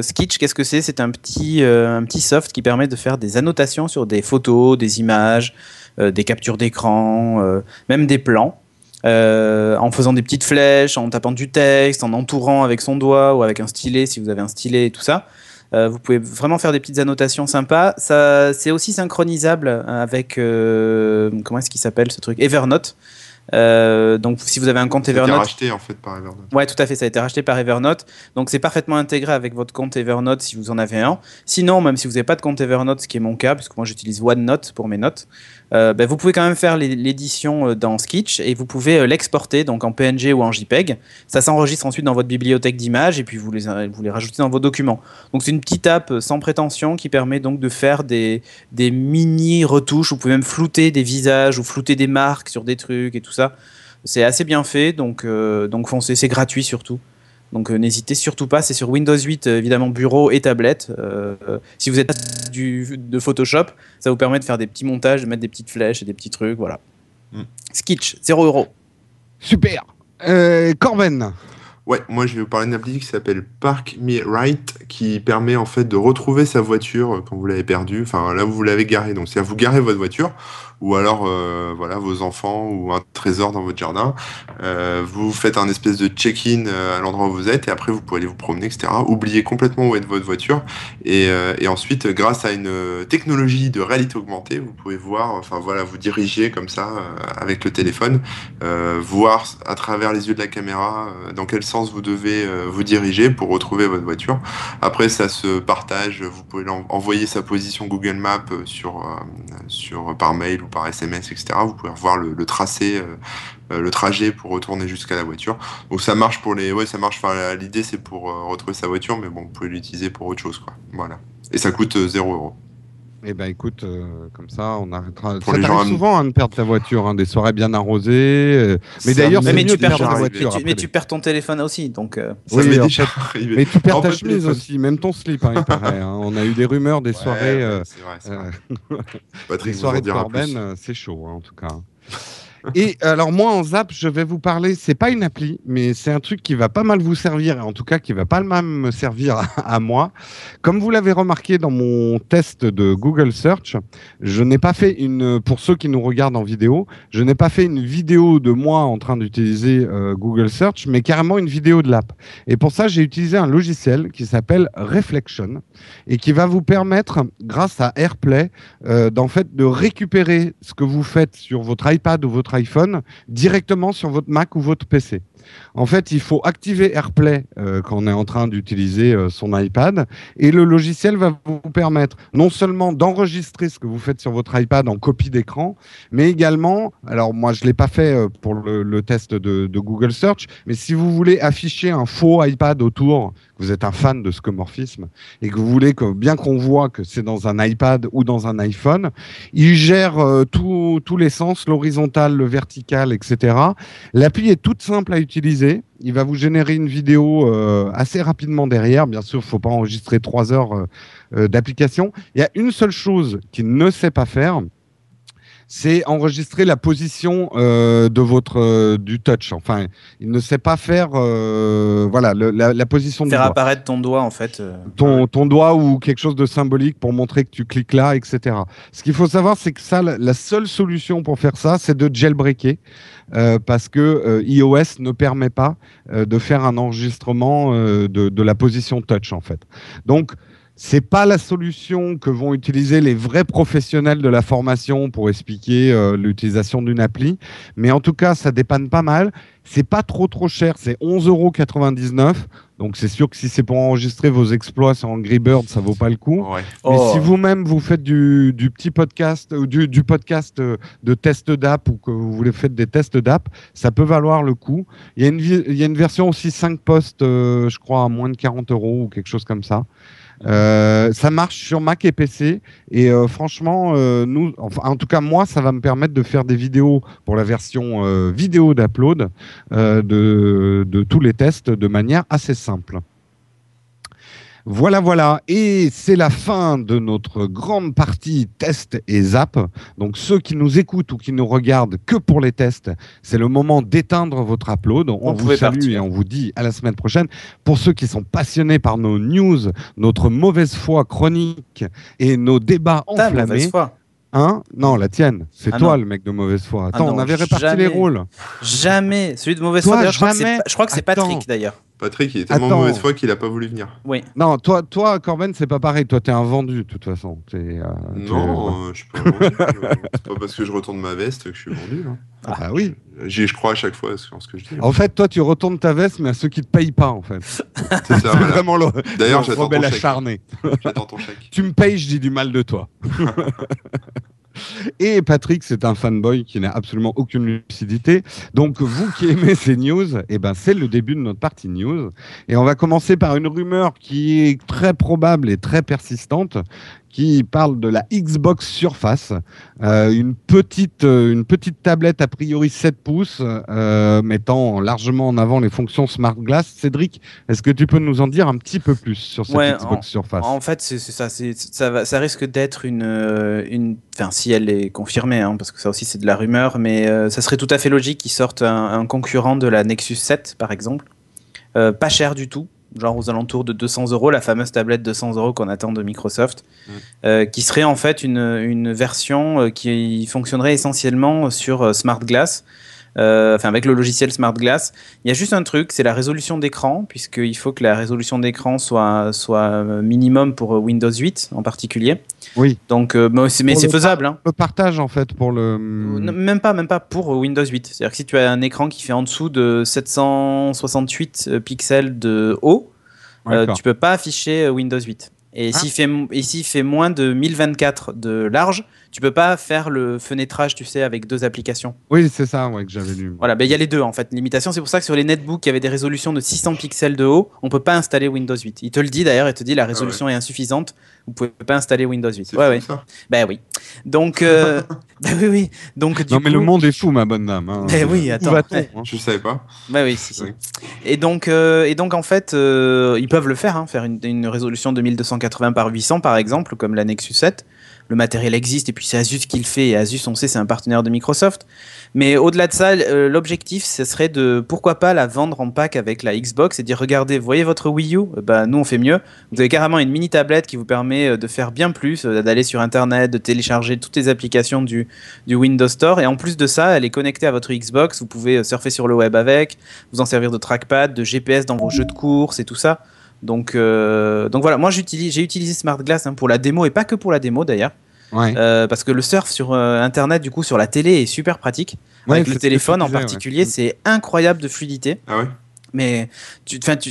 Skitch, qu'est-ce que c'est? C'est un petit soft qui permet de faire des annotations sur des photos, des images, des captures d'écran, même des plans. En faisant des petites flèches, en tapant du texte, en entourant avec son doigt ou avec un stylet si vous avez un stylet et tout ça. Vous pouvez vraiment faire des petites annotations sympas. Ça, c'est aussi synchronisable avec comment est-ce qu'il s'appelle ce truc? Evernote. Donc si vous avez un compte Evernote, Ça a été racheté en fait par Evernote. ouais, tout à fait, ça a été racheté par Evernote. Donc c'est parfaitement intégré avec votre compte Evernote si vous en avez un. Sinon, même si vous n'avez pas de compte Evernote, ce qui est mon cas, puisque moi j'utilise OneNote pour mes notes, vous pouvez quand même faire l'édition dans Skitch et vous pouvez l'exporter donc en PNG ou en JPEG. Ça s'enregistre ensuite dans votre bibliothèque d'images et puis vous les rajoutez dans vos documents. Donc c'est une petite app sans prétention qui permet donc de faire des mini retouches. Vous pouvez même flouter des visages ou flouter des marques sur des trucs et tout ça. C'est assez bien fait, donc foncez, c'est gratuit surtout. Donc n'hésitez surtout pas, c'est sur Windows 8 évidemment bureau et tablette. Si vous êtes de Photoshop, ça vous permet de faire des petits montages, de mettre des petites flèches et des petits trucs, voilà. Skitch, 0€. Super. Corben. Ouais, moi je vais vous parler d'une appli qui s'appelle Park Me Right, qui permet en fait de retrouver sa voiture quand vous l'avez perdue. Enfin là vous l'avez garée, donc c'est-à-dire vous garez votre voiture, ou alors voilà vos enfants ou un trésor dans votre jardin. Vous faites un espèce de check-in à l'endroit où vous êtes et après vous pouvez aller vous promener, etc. Oubliez complètement où est votre voiture et ensuite grâce à une technologie de réalité augmentée, vous pouvez voir, enfin voilà, vous diriger comme ça avec le téléphone, voir à travers les yeux de la caméra dans quel sens vous devez vous diriger pour retrouver votre voiture. Après, ça se partage. Vous pouvez envoyer sa position Google Maps par mail ou par SMS, etc. Vous pouvez revoir le tracé, le trajet pour retourner jusqu'à la voiture. Donc ça marche pour les. Ouais, ça marche. Enfin, l'idée c'est pour retrouver sa voiture, mais bon, vous pouvez l'utiliser pour autre chose, quoi. Voilà. Et ça coûte 0€. Eh ben écoute, comme ça, on arrêtera. Pour Ça les gens t'arrive souvent de perdre ta voiture, des soirées bien arrosées. Mais d'ailleurs, c'est mais mieux tu de perds perdre ta arrivé. voiture. mais tu perds ton téléphone aussi, donc. Ça Oui, m'est en déjà fait. arrivé. Mais tu perds Non, ta pas le chemise téléphone. aussi, même ton slip, il paraît. On a eu des rumeurs des soirées, Ouais, c'est vrai, c'est vrai. Patrick des vous en soirées de dira Corben, plus. c'est chaud en tout cas. Et alors moi en zap, je vais vous parler, c'est pas une appli, mais c'est un truc qui va pas mal vous servir, et en tout cas qui va pas mal me servir à moi. Comme vous l'avez remarqué dans mon test de Google Search, je n'ai pas fait pour ceux qui nous regardent en vidéo, je n'ai pas fait une vidéo de moi en train d'utiliser Google Search, mais carrément une vidéo de l'app. Et pour ça, j'ai utilisé un logiciel qui s'appelle Reflection et qui va vous permettre, grâce à AirPlay, d'en fait de récupérer ce que vous faites sur votre iPad ou votre iPhone directement sur votre Mac ou votre PC. En fait, il faut activer AirPlay quand on est en train d'utiliser son iPad et le logiciel va vous permettre non seulement d'enregistrer ce que vous faites sur votre iPad en copie d'écran, mais également, alors moi je ne l'ai pas fait pour le test de Google Search, mais si vous voulez afficher un faux iPad autour, que vous êtes un fan de scomorphisme et que vous voulez que bien qu'on voit que c'est dans un iPad ou dans un iPhone, il gère tous les sens, l'horizontal, le vertical, etc. L'appli est toute simple à utiliser. Il va vous générer une vidéo assez rapidement derrière. Bien sûr, il ne faut pas enregistrer 3 heures d'application. Il y a une seule chose qu'il ne sait pas faire, c'est enregistrer la position du touch. Enfin, il ne sait pas faire la position du doigt. Faire apparaître ton doigt, en fait. Ton doigt ou quelque chose de symbolique pour montrer que tu cliques là, etc. Ce qu'il faut savoir, c'est que ça, la seule solution pour faire ça, c'est de jailbreaker parce que iOS ne permet pas de faire un enregistrement de la position touch, en fait. Donc, c'est pas la solution que vont utiliser les vrais professionnels de la formation pour expliquer l'utilisation d'une appli, mais en tout cas, ça dépanne pas mal. C'est pas trop cher, c'est 11,99 €. Donc c'est sûr que si c'est pour enregistrer vos exploits sur Angry Birds, ça vaut pas le coup. Ouais. Mais si vous-même vous faites du petit podcast ou du podcast de test d'app ou que vous voulez faire des tests d'app, ça peut valoir le coup. Il y a une version aussi 5 postes, je crois à moins de 40 € ou quelque chose comme ça. Ça marche sur Mac et PC et franchement, en tout cas moi, ça va me permettre de faire des vidéos pour la version vidéo d'Upload de tous les tests de manière assez simple. Voilà. Et c'est la fin de notre grande partie tests et zap. Donc, ceux qui nous écoutent ou qui nous regardent que pour les tests, c'est le moment d'éteindre votre upload. On vous salue et on vous dit à la semaine prochaine. Pour ceux qui sont passionnés par nos news, notre mauvaise foi chronique et nos débats enflammés. Ta mauvaise foi. Hein? Non, la tienne. C'est toi le mec de mauvaise foi. Attends, on avait réparti les rôles. Jamais. Celui de mauvaise foi, d'ailleurs, je crois que c'est Patrick, d'ailleurs. Patrick, il est tellement mauvaise foi qu'il n'a pas voulu venir. Oui. Non, toi, Corben, c'est pas pareil. Toi, t'es un vendu, de toute façon. Non, je suis pas vendu. C'est pas parce que je retourne ma veste que je suis vendu. Hein. Ah oui. Je crois à chaque fois ce que je dis. En fait, toi, tu retournes ta veste, mais à ceux qui te payent pas, en fait. C'est ça. Voilà. Vraiment D'ailleurs, j'attends ton chèque. Acharné. J'attends ton chèque. Tu me payes, je dis du mal de toi. Et Patrick, c'est un fanboy qui n'a absolument aucune lucidité. Donc, vous qui aimez ces news, c'est le début de notre partie news. Et on va commencer par une rumeur qui est très probable et très persistante, qui parle de la Xbox Surface, une petite tablette a priori 7 pouces, mettant largement en avant les fonctions Smart Glass. Cédric, est-ce que tu peux nous en dire un petit peu plus sur cette Xbox Surface ? En fait, c'est ça, ça risque d'être enfin, si elle est confirmée, hein, parce que ça aussi c'est de la rumeur, mais ça serait tout à fait logique qu'ils sortent un concurrent de la Nexus 7, par exemple, pas cher du tout. Genre aux alentours de 200 €, la fameuse tablette 200 € qu'on attend de Microsoft, qui serait en fait une version qui fonctionnerait essentiellement sur Smart Glass, avec le logiciel Smart Glass. Il y a juste un truc, c'est la résolution d'écran, puisqu'il faut que la résolution d'écran soit minimum pour Windows 8 en particulier. Oui. Donc, mais c'est faisable. Hein. Le partage en fait pour le. Même pas pour Windows 8. C'est-à-dire que si tu as un écran qui fait en dessous de 768 pixels de haut, tu peux pas afficher Windows 8. Et s'il fait moins de 1024 de large, tu peux pas faire le fenêtrage, tu sais, avec 2 applications. Oui, c'est ça que j'avais lu. Voilà, il y a les deux en fait. Limitation, c'est pour ça que sur les netbooks qui avaient des résolutions de 600 pixels de haut, on peut pas installer Windows 8. Il te le dit d'ailleurs, il te dit la résolution est insuffisante, vous pouvez pas installer Windows 8. C'est fou, ça. Oui. Donc, oui. Donc, mais le monde est fou, ma bonne dame. Hein. Oui, attends. Où va-t-on, hein. Je savais pas. Oui, si. Et donc en fait, ils peuvent le faire, hein, faire une résolution de 1280 par 800 par exemple, comme la Nexus 7. Le matériel existe et puis c'est Asus qui le fait, et Asus, on sait, c'est un partenaire de Microsoft. Mais au-delà de ça, l'objectif, ce serait de, pourquoi pas, la vendre en pack avec la Xbox et dire, regardez, vous voyez votre Wii U, nous on fait mieux. Vous avez carrément une mini tablette qui vous permet de faire bien plus, d'aller sur Internet, de télécharger toutes les applications du Windows Store, et en plus de ça, elle est connectée à votre Xbox, vous pouvez surfer sur le web avec, vous en servir de trackpad, de GPS dans vos jeux de course et tout ça. Donc voilà, moi j'ai utilisé Smart Glass pour la démo, et pas que pour la démo d'ailleurs. Ouais. Parce que le surf sur Internet, du coup, sur la télé est super pratique. Ouais, Avec c'est le ce que téléphone je en disais, particulier, c'est incroyable de fluidité. Ah ouais? Mais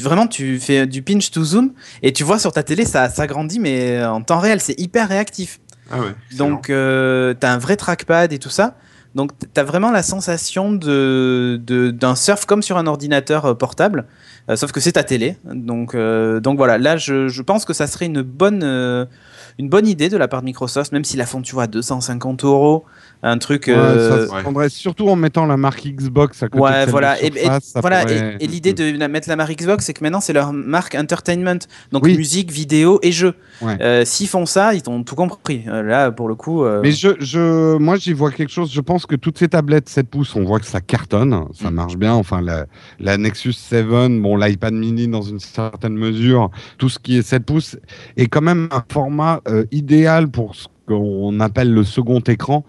vraiment, tu fais du pinch to zoom et tu vois sur ta télé, ça s'agrandit, mais en temps réel, c'est hyper réactif. Ah ouais, excellent. Donc, tu as un vrai trackpad et tout ça. Donc, tu as vraiment la sensation d'un surf comme sur un ordinateur portable, sauf que c'est ta télé. Donc voilà, là, je pense que ça serait une bonne idée de la part de Microsoft, même s'ils la font, tu vois, à 250 €, un truc. Ouais, ça se prendrait surtout en mettant la marque Xbox à côté de celle voilà. de Surface. Ça pourrait... Et l'idée de mettre la marque Xbox, c'est que maintenant, c'est leur marque Entertainment. Donc, Oui. musique, vidéo et jeux. Ouais. S'ils font ça, ils ont tout compris. Là, pour le coup. Mais moi, j'y vois quelque chose. Je pense que toutes ces tablettes 7 pouces, on voit que ça cartonne. Ça marche bien. Enfin, la Nexus 7, bon, l'iPad mini dans une certaine mesure, tout ce qui est 7 pouces est quand même un format idéal pour ce qu'on appelle le second écran.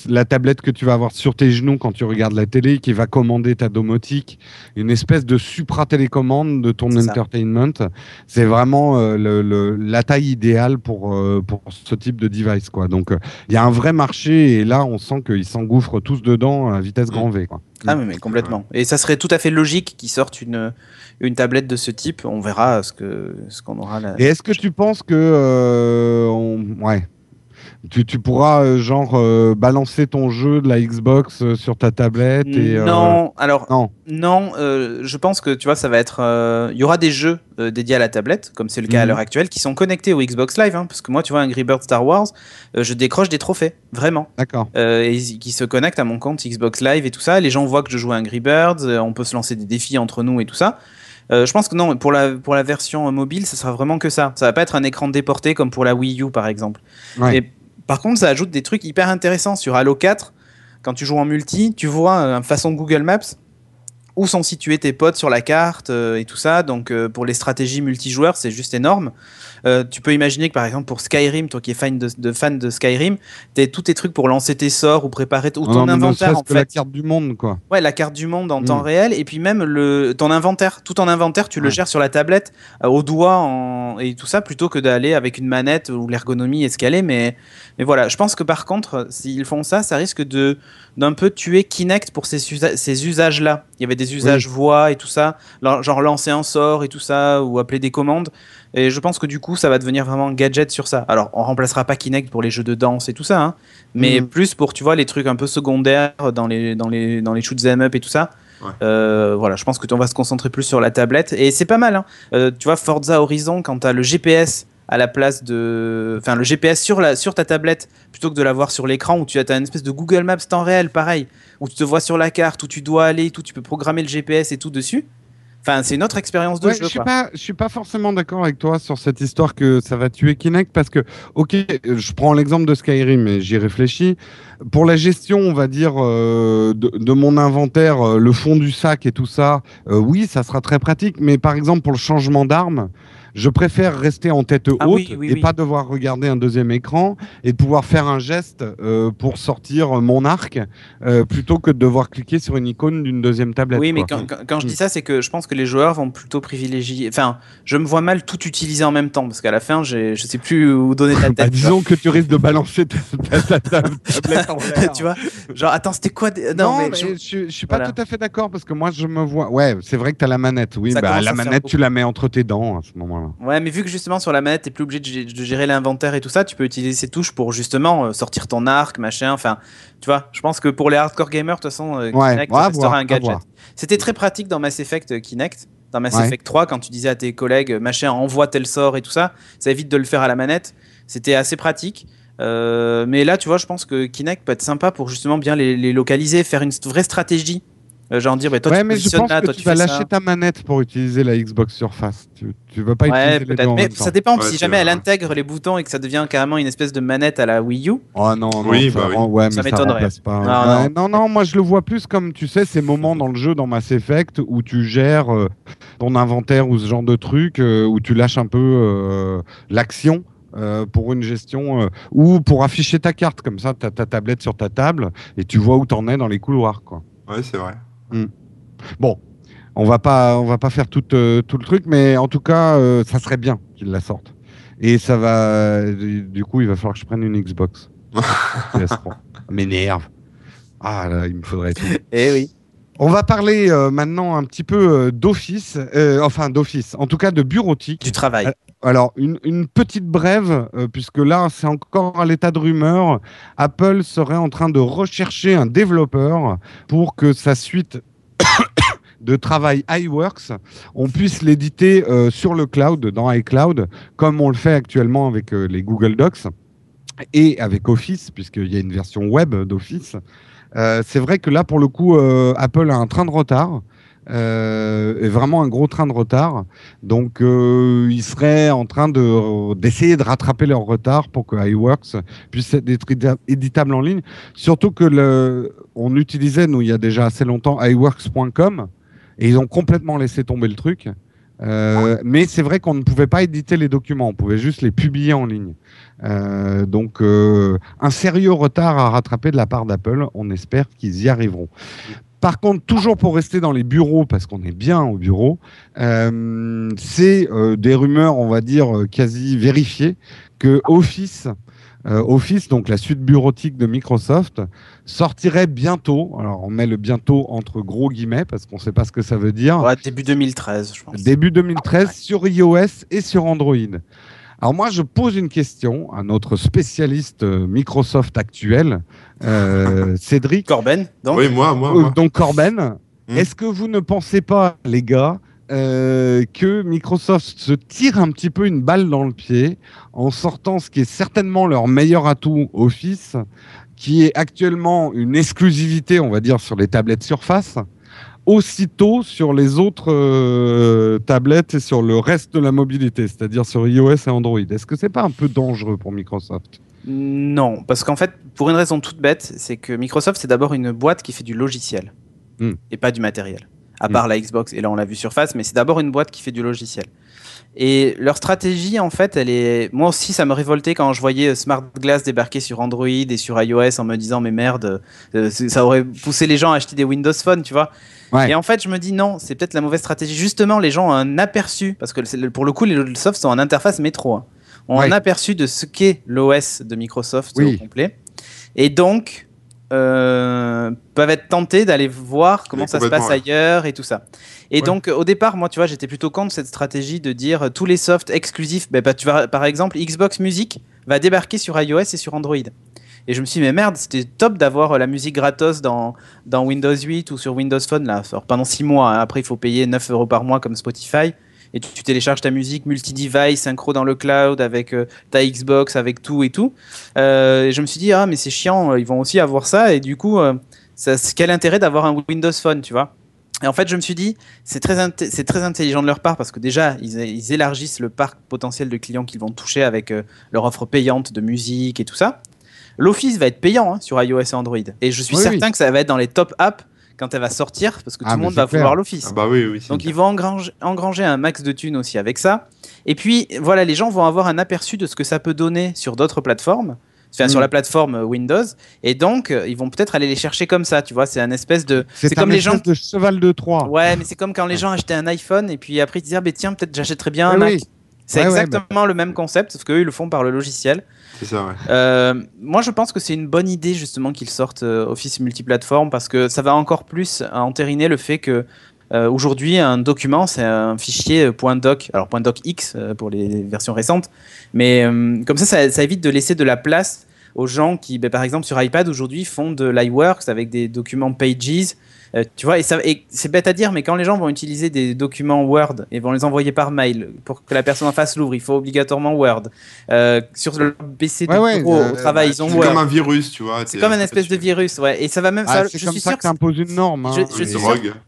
La tablette que tu vas avoir sur tes genoux quand tu regardes la télé, qui va commander ta domotique, une espèce de supra-télécommande de ton entertainment. C'est vraiment la taille idéale pour ce type de device, quoi. Donc, il y a un vrai marché et là, on sent qu'ils s'engouffrent tous dedans à vitesse grand V, quoi. Ah mais complètement. Et ça serait tout à fait logique qu'ils sortent une tablette de ce type. On verra ce qu'on aura là. Et est-ce que tu penses que... ouais. Tu pourras balancer ton jeu de la Xbox sur ta tablette et non, je pense que tu vois, ça va être il y aura des jeux dédiés à la tablette, comme c'est le cas à l'heure actuelle, qui sont connectés au Xbox Live, hein, parce que moi, tu vois, Angry Birds Star Wars, je décroche des trophées, vraiment. D'accord. Et qui se connectent à mon compte Xbox Live et tout ça. Les gens voient que je joue à Angry Birds, on peut se lancer des défis entre nous et tout ça. Je pense que non, pour la version mobile, ça sera vraiment que ça. Ça va pas être un écran déporté comme pour la Wii U, par exemple. Ouais. Et par contre, ça ajoute des trucs hyper intéressants sur Halo 4. Quand tu joues en multi, tu vois, façon Google Maps, où sont situés tes potes sur la carte et tout ça. Donc, pour les stratégies multijoueurs, c'est juste énorme. Tu peux imaginer que, par exemple, pour Skyrim, toi qui es fan de Skyrim, t'as tous tes trucs pour lancer tes sorts ou préparer ton inventaire, en fait. La carte du monde, quoi. Ouais, la carte du monde en temps réel. Et puis même ton inventaire. Tout ton inventaire, tu le gères sur la tablette, au doigt et tout ça, plutôt que d'aller avec une manette où l'ergonomie est escalée. Mais voilà, je pense que par contre, s'ils font ça, ça risque d'un peu tuer Kinect pour ces usages-là. Il y avait des usages voix et tout ça, genre lancer un sort et tout ça, ou appeler des commandes. Et je pense que du coup, ça va devenir vraiment un gadget sur ça. Alors, on remplacera pas Kinect pour les jeux de danse et tout ça, hein, mais plus pour, tu vois, les trucs un peu secondaires dans les shoot 'em up et tout ça. Ouais. Voilà, je pense que on va se concentrer plus sur la tablette. Et c'est pas mal, hein. Tu vois, Forza Horizon, quand tu as le GPS à la place de... Enfin, le GPS sur ta tablette, plutôt que de l'avoir sur l'écran, où tu as une espèce de Google Maps temps réel, pareil, où tu te vois sur la carte, où tu dois aller, tout, tu peux programmer le GPS et tout dessus. Enfin, c'est une autre expérience de jeu. Je suis pas forcément d'accord avec toi sur cette histoire que ça va tuer Kinect parce que, ok, je prends l'exemple de Skyrim et j'y réfléchis. Pour la gestion, on va dire, de mon inventaire, le fond du sac et tout ça, oui, ça sera très pratique. Mais par exemple, pour le changement d'arme, je préfère rester en tête haute et pas devoir regarder un deuxième écran et de pouvoir faire un geste pour sortir mon arc plutôt que de devoir cliquer sur une icône d'une deuxième tablette. Oui, mais quand je dis ça, c'est que je pense que les joueurs vont plutôt privilégier... Enfin, je me vois mal tout utiliser en même temps parce qu'à la fin, je sais plus où donner ta tête. Disons que tu risques de balancer ta tablette en l'air. Tu vois, genre, attends, c'était quoi Non, mais je suis pas tout à fait d'accord parce que moi, je me vois... Ouais, c'est vrai que tu as la manette. Oui, la manette, tu la mets entre tes dents à ce moment-là. Ouais, mais vu que justement sur la manette, t'es plus obligé de gérer l'inventaire et tout ça, tu peux utiliser ces touches pour justement sortir ton arc, machin. Enfin, tu vois, je pense que pour les hardcore gamers, de toute façon, Kinect restera un gadget. C'était très pratique dans Mass Effect Kinect, dans Mass Effect 3, quand tu disais à tes collègues, machin, envoie tel sort et tout ça, ça évite de le faire à la manette. C'était assez pratique. Mais là, tu vois, je pense que Kinect peut être sympa pour justement bien les localiser, faire une vraie stratégie. Genre dire, toi tu positionnes là, toi tu vas lâcher ta manette pour utiliser la Xbox Surface. Tu vas pas utiliser les deux en même temps. Ça dépend, si jamais elle intègre les boutons et que ça devient carrément une espèce de manette à la Wii U. Oh non, ça m'étonnerait. Non, moi je le vois plus comme, tu sais, ces moments dans le jeu, dans Mass Effect, où tu gères ton inventaire ou ce genre de truc, où tu lâches un peu l'action. Pour une gestion ou pour afficher ta carte, comme ça tu as ta tablette sur ta table et tu vois où t'en es dans les couloirs, quoi. Ouais, c'est vrai. Bon, on va pas faire tout le truc, mais en tout cas, ça serait bien qu'ils la sortent. Et ça va. Du coup, il va falloir que je prenne une Xbox. PS3. M'énerve. Ah là, il me faudrait tout. Eh oui. On va parler maintenant un petit peu d'Office, d'Office, en tout cas de bureautique. Du travail. Alors, une petite brève, puisque là, c'est encore à l'état de rumeur. Apple serait en train de rechercher un développeur pour que sa suite de travail iWorks, on puisse l'éditer sur le cloud, dans iCloud, comme on le fait actuellement avec les Google Docs et avec Office, puisqu'il y a une version web d'Office. C'est vrai que là, pour le coup, Apple a un train de retard. Et vraiment un gros train de retard. Donc, ils seraient en train d'essayer de rattraper leur retard pour que iWorks puisse être éditable en ligne. Surtout que on utilisait, nous, il y a déjà assez longtemps, iWorks.com et ils ont complètement laissé tomber le truc. Mais c'est vrai qu'on ne pouvait pas éditer les documents, on pouvait juste les publier en ligne. Donc, un sérieux retard à rattraper de la part d'Apple. On espère qu'ils y arriveront. Par contre, toujours pour rester dans les bureaux, parce qu'on est bien au bureau, c'est des rumeurs, on va dire, quasi vérifiées, que Office, donc la suite bureautique de Microsoft, sortirait bientôt. Alors, on met le bientôt entre gros guillemets, parce qu'on ne sait pas ce que ça veut dire. Ouais, début 2013, je pense. Début 2013, sur iOS et sur Android. Alors moi, je pose une question à notre spécialiste Microsoft actuel, Cédric. Corben, donc. Oui, moi. Donc Corben, est-ce que vous ne pensez pas, les gars, que Microsoft se tire un petit peu une balle dans le pied en sortant ce qui est certainement leur meilleur atout Office, qui est actuellement une exclusivité, on va dire, sur les tablettes Surface, aussitôt sur les autres tablettes et sur le reste de la mobilité, c'est-à-dire sur iOS et Android. Est-ce que c'est pas un peu dangereux pour Microsoft ? Non, parce qu'en fait, pour une raison toute bête, c'est que Microsoft, c'est d'abord une boîte qui fait du logiciel et pas du matériel. À part la Xbox, et là on l'a vu Surface, mais c'est d'abord une boîte qui fait du logiciel. Et leur stratégie, en fait, elle est. Moi aussi, ça me révoltait quand je voyais Smart Glass débarquer sur Android et sur iOS en me disant, mais merde, ça aurait poussé les gens à acheter des Windows Phone, tu vois. Ouais. Et en fait, je me dis, non, c'est peut-être la mauvaise stratégie. Justement, les gens ont un aperçu, parce que pour le coup, les softs sont en interface métro, hein, ont un aperçu de ce qu'est l'OS de Microsoft au complet. Et donc, peuvent être tentés d'aller voir comment ça se passe ailleurs et tout ça. Et donc, au départ, moi, tu vois, j'étais plutôt contre cette stratégie de dire tous les softs exclusifs. Tu vois, par exemple, Xbox Music va débarquer sur iOS et sur Android. Et je me suis dit, mais merde, c'était top d'avoir la musique gratos dans Windows 8 ou sur Windows Phone là, pendant 6 mois. Hein. Après, il faut payer 9 € par mois comme Spotify. Et tu télécharges ta musique multi-device, synchro dans le cloud, avec ta Xbox, avec tout et tout. Et je me suis dit, ah, mais c'est chiant, ils vont aussi avoir ça. Et du coup, quel intérêt d'avoir un Windows Phone, tu vois ? Et en fait, je me suis dit, c'est très intelligent de leur part parce que déjà, ils élargissent le parc potentiel de clients qu'ils vont toucher avec leur offre payante de musique et tout ça. L'Office va être payant sur iOS et Android. Et je suis certain que ça va être dans les top apps quand elle va sortir, parce que tout le monde va vouloir l'Office. Ah bah oui, donc ils vont engranger un max de thunes aussi avec ça. Et puis, voilà, les gens vont avoir un aperçu de ce que ça peut donner sur d'autres plateformes, sur la plateforme Windows. Et donc, ils vont peut-être aller les chercher comme ça, tu vois. C'est un espèce de... C'est comme les gens de cheval de Troie. Ouais, mais c'est comme quand les gens achetaient un iPhone et puis après ils disaient, tiens, peut-être j'achèterais bien un Mac. C'est exactement le même concept, sauf qu'eux, ils le font par le logiciel. C'est ça, ouais. Moi, je pense que c'est une bonne idée, justement, qu'ils sortent Office multiplateforme, parce que ça va encore plus entériner le fait que aujourd'hui, un document, c'est un fichier .doc, alors .docx pour les versions récentes, mais comme ça évite de laisser de la place aux gens qui, par exemple, sur iPad, aujourd'hui, font de l'iWorks avec des documents Pages. Tu vois, et c'est bête à dire, mais quand les gens vont utiliser des documents Word et vont les envoyer par mail pour que la personne en face l'ouvre, il faut obligatoirement Word. Sur le PC de bureau, au travail, ils ont Word. C'est comme un virus, tu vois. C'est comme une espèce de virus, ouais. Et ça va même. C'est comme ça que ça impose une norme.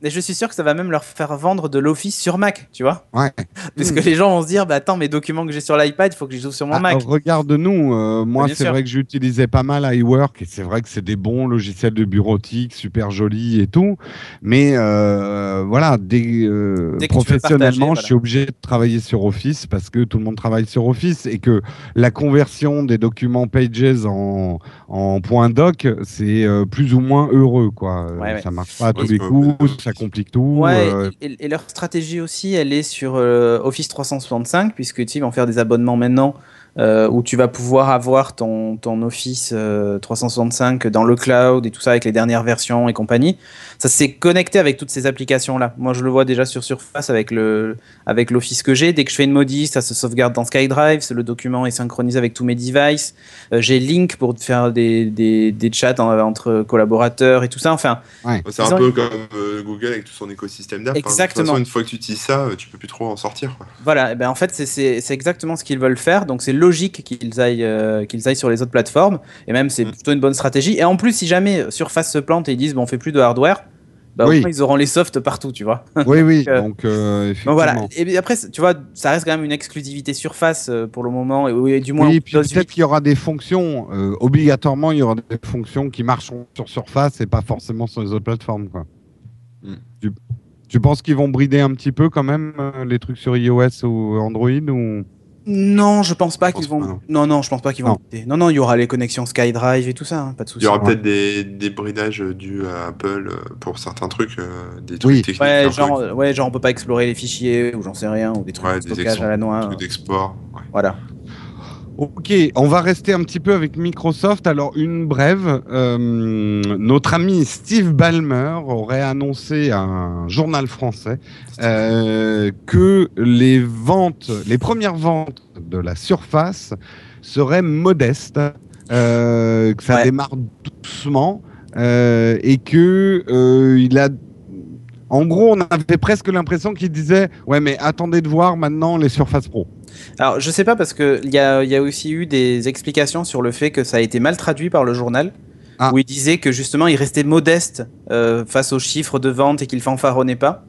Je suis sûr que ça va même leur faire vendre de l'Office sur Mac, tu vois. Ouais. Parce que les gens vont se dire, attends, mes documents que j'ai sur l'iPad, il faut que je les ouvre sur mon Mac. Regarde-nous, moi, c'est vrai que j'utilisais pas mal iWork et c'est vrai que c'est des bons logiciels de bureautique, super jolis et tout. nous. Mais voilà, Dès que tu veux professionnellement, partager, je suis obligé de travailler sur Office parce que tout le monde travaille sur Office et que la conversion des documents Pages en .doc, c'est plus ou moins heureux, quoi. Ouais. Ça marche pas à tous Ouais, les c'est coups, pas- ça complique tout. Ouais, et leur stratégie aussi, elle est sur Office 365, puisque ils vont faire des abonnements maintenant où tu vas pouvoir avoir ton Office 365 dans le cloud et tout ça avec les dernières versions et compagnie. Ça s'est connecté avec toutes ces applications-là. Moi, je le vois déjà sur Surface avec l'Office que j'ai. Dès que je fais une modif, ça se sauvegarde dans SkyDrive, le document est synchronisé avec tous mes devices. J'ai Lync pour faire des chats entre collaborateurs et tout ça. Enfin, C'est un peu comme Google avec tout son écosystème d'app. Exactement. De toute façon, une fois que tu utilises ça, tu peux plus trop en sortir, quoi. Voilà, et ben en fait c'est exactement ce qu'ils veulent faire, donc c'est logique qu'ils aillent sur les autres plateformes, et même c'est plutôt une bonne stratégie. Et en plus, si jamais Surface se plante et ils disent bon, on fait plus de hardware, bah au moins ils auront les softs partout, tu vois. Oui, donc, donc effectivement. voilà. Et après, tu vois, ça reste quand même une exclusivité Surface pour le moment, et du moins. Oui, puis peut-être qu'il y aura des fonctions, obligatoirement, il y aura des fonctions qui marcheront sur Surface et pas forcément sur les autres plateformes, quoi. Tu penses qu'ils vont brider un petit peu quand même les trucs sur iOS ou Android ou... Non, je pense pas qu'ils vont. Non, je pense pas qu'ils vont. Non, il y aura les connexions SkyDrive et tout ça, hein, pas de souci. Il y aura peut-être des bridages dus à Apple pour certains trucs, des trucs techniques. Genre on peut pas explorer les fichiers ou j'en sais rien, ou des trucs de stockage à la noix. Des trucs d'export. Voilà. Ok, on va rester un petit peu avec Microsoft. Alors, une brève. Notre ami Steve Ballmer aurait annoncé à un journal français que les premières ventes de la Surface seraient modestes, que ça démarre doucement et que il a... En gros, on avait presque l'impression qu'il disait « Ouais, mais attendez de voir maintenant les Surface Pro ». Alors, je sais pas, parce qu'il y a aussi eu des explications sur le fait que ça a été mal traduit par le journal, où il disait que justement, il restait modeste face aux chiffres de vente et qu'il fanfaronnait pas,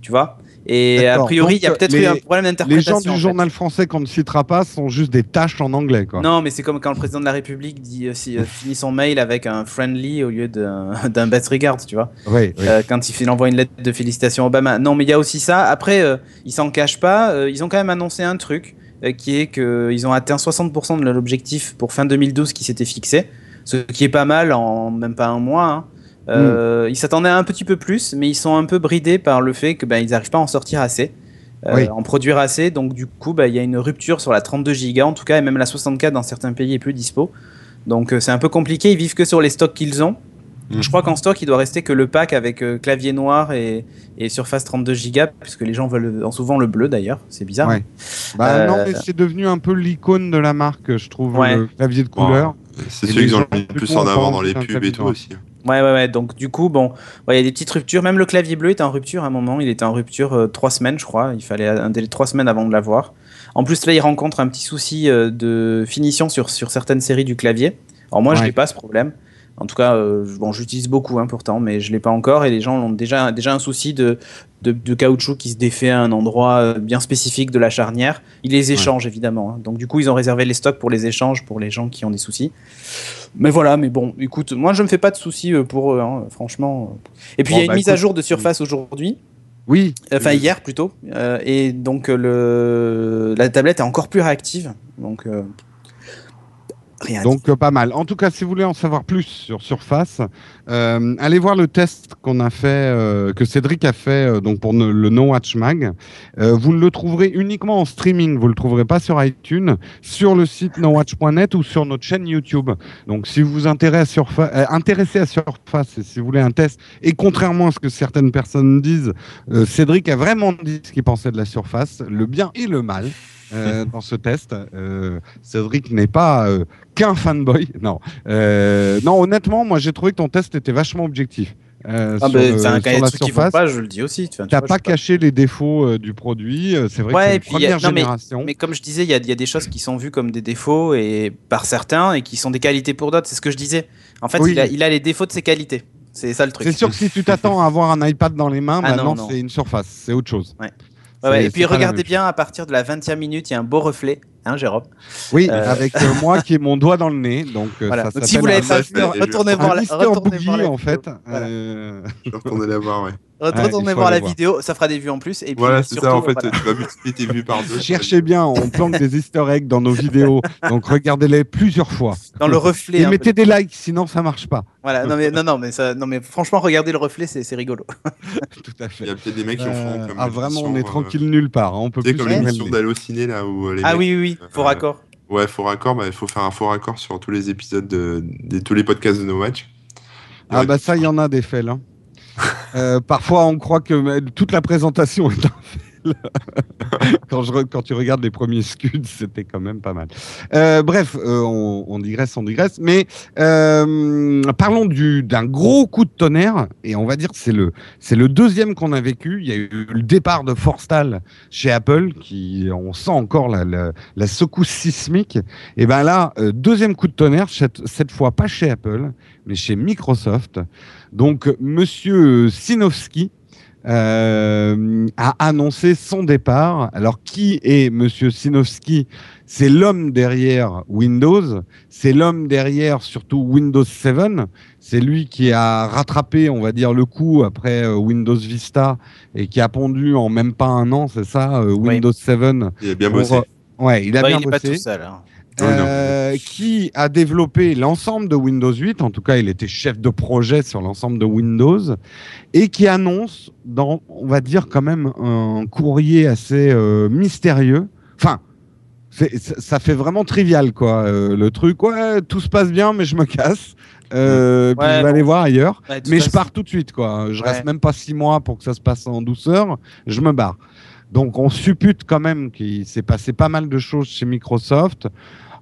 tu vois. Et a priori, il y a peut-être eu un problème d'interprétation. Les gens du journal français qu'on ne citera pas sont juste des tâches en anglais, quoi. Non, mais c'est comme quand le président de la République finit son mail avec un friendly au lieu d'un best regard, tu vois. Oui. Quand il envoie une lettre de félicitations à Obama. Non, mais il y a aussi ça. Après, ils s'en cachent pas. Ils ont quand même annoncé un truc qui est qu'ils ont atteint 60% de l'objectif pour fin 2012 qui s'était fixé, ce qui est pas mal en même pas un mois, hein. Ils s'attendaient à un petit peu plus, mais ils sont un peu bridés par le fait que ils n'arrivent pas à en sortir assez, en produire assez. Donc du coup, il y a une rupture sur la 32 Go en tout cas, et même la 64 dans certains pays est plus dispo. Donc c'est un peu compliqué. Ils vivent que sur les stocks qu'ils ont. Je crois qu'en stock, il doit rester que le pack avec clavier noir et Surface 32 Go, puisque les gens veulent souvent le bleu d'ailleurs. C'est bizarre. Ouais. Non, mais c'est devenu un peu l'icône de la marque, je trouve, le clavier de couleur. C'est celui qu'ils ont mis le plus en avant dans les pubs et tout aussi. Ouais. Donc du coup, il y a des petites ruptures. Même le clavier bleu était en rupture à un moment. Il était en rupture 3 semaines, je crois. Il fallait un délai de 3 semaines avant de l'avoir. En plus, là, il rencontre un petit souci de finition sur certaines séries du clavier. Alors moi, je n'ai pas ce problème. En tout cas, j'utilise beaucoup pourtant, mais je ne l'ai pas encore. Et les gens ont déjà un souci de caoutchouc qui se défait à un endroit bien spécifique de la charnière. Ils les échangent évidemment, hein. Donc du coup, ils ont réservé les stocks pour les échanges pour les gens qui ont des soucis. Mais voilà, mais bon, écoute, moi je me fais pas de soucis pour eux, hein, franchement. Et puis il y a une mise à jour de Surface aujourd'hui. Oui. Enfin hier plutôt. Et donc la tablette est encore plus réactive. Donc pas mal. En tout cas, si vous voulez en savoir plus sur Surface, allez voir le test qu'on a fait, que Cédric a fait donc pour le No Watch Mag. Vous le trouverez uniquement en streaming, vous le trouverez pas sur iTunes, sur le site nowatch.net ou sur notre chaîne YouTube. Donc si vous vous intéressez à Surface et si vous voulez un test, et contrairement à ce que certaines personnes disent, Cédric a vraiment dit ce qu'il pensait de la Surface, le bien et le mal. Dans ce test, Cédric n'est pas qu'un fanboy. Non, honnêtement, moi j'ai trouvé que ton test était vachement objectif. C'est un truc qui vont pas, je le dis aussi. T'as pas caché les défauts du produit. C'est vrai que c'est une première génération. Mais comme je disais, il y a des choses qui sont vues comme des défauts et par certains et qui sont des qualités pour d'autres. C'est ce que je disais. En fait, il a les défauts de ses qualités. C'est ça le truc. C'est sûr que si tu t'attends à avoir un iPad dans les mains, maintenant c'est une Surface, c'est autre chose. Et puis regardez bien, à partir de la 20e minute, il y a un beau reflet. hein, Jérôme. Oui, avec moi qui ai mon doigt dans le nez. Donc, voilà. ça Donc si vous l'avez pas vu, retournez voir la en fait. Voilà. Je vais retourner la voir, ouais. Retournez voir la vidéo, ça fera des vues en plus. Et puis, voilà, c'est surtout, ça, en fait, tu vas multiplier tes vues par 2. Cherchez bien, on planque des easter eggs dans nos vidéos, donc regardez-les plusieurs fois. Dans le reflet. Et mettez des likes, sinon ça marche pas. Voilà, non mais franchement, regardez le reflet, c'est rigolo. Tout à fait. Il y a peut-être des mecs qui en font comme vraiment, on est tranquille nulle part. Hein. On peut tu sais, plus comme l'émission d'Allociné, là, où les mecs, oui, faux raccord. Ouais, faux raccord, il faut faire un faux raccord sur tous les épisodes de tous les podcasts de No Watch. Ça, il y en a des fails. Hein. Parfois, on croit que toute la présentation est un fail. Quand tu regardes les premiers scuds, c'était quand même pas mal. Bref, on digresse. Mais parlons d'un gros coup de tonnerre, et on va dire que c'est le deuxième qu'on a vécu. Il y a eu le départ de Forstall chez Apple, on sent encore la secousse sismique. Et ben là, deuxième coup de tonnerre, cette fois pas chez Apple, mais chez Microsoft. Donc, Monsieur Sinofsky a annoncé son départ. Alors, qui est Monsieur Sinofsky? C'est l'homme derrière Windows, c'est l'homme derrière surtout Windows 7. C'est lui qui a rattrapé, on va dire, le coup après Windows Vista et qui a pondu en même pas un an, c'est ça, Windows 7. Il a bien bossé. Ouais, il a bien bossé. Il n'est pas tout seul. Hein. Qui a développé l'ensemble de Windows 8, en tout cas il était chef de projet sur l'ensemble de Windows, et qui annonce dans, on va dire quand même, un courrier assez mystérieux, enfin ça fait vraiment trivial quoi, le truc, ouais tout se passe bien mais je me casse, puis je vais aller voir ailleurs, mais je pars tout de suite quoi, je reste même pas 6 mois pour que ça se passe en douceur, je me barre. Donc on suppute quand même qu'il s'est passé pas mal de choses chez Microsoft.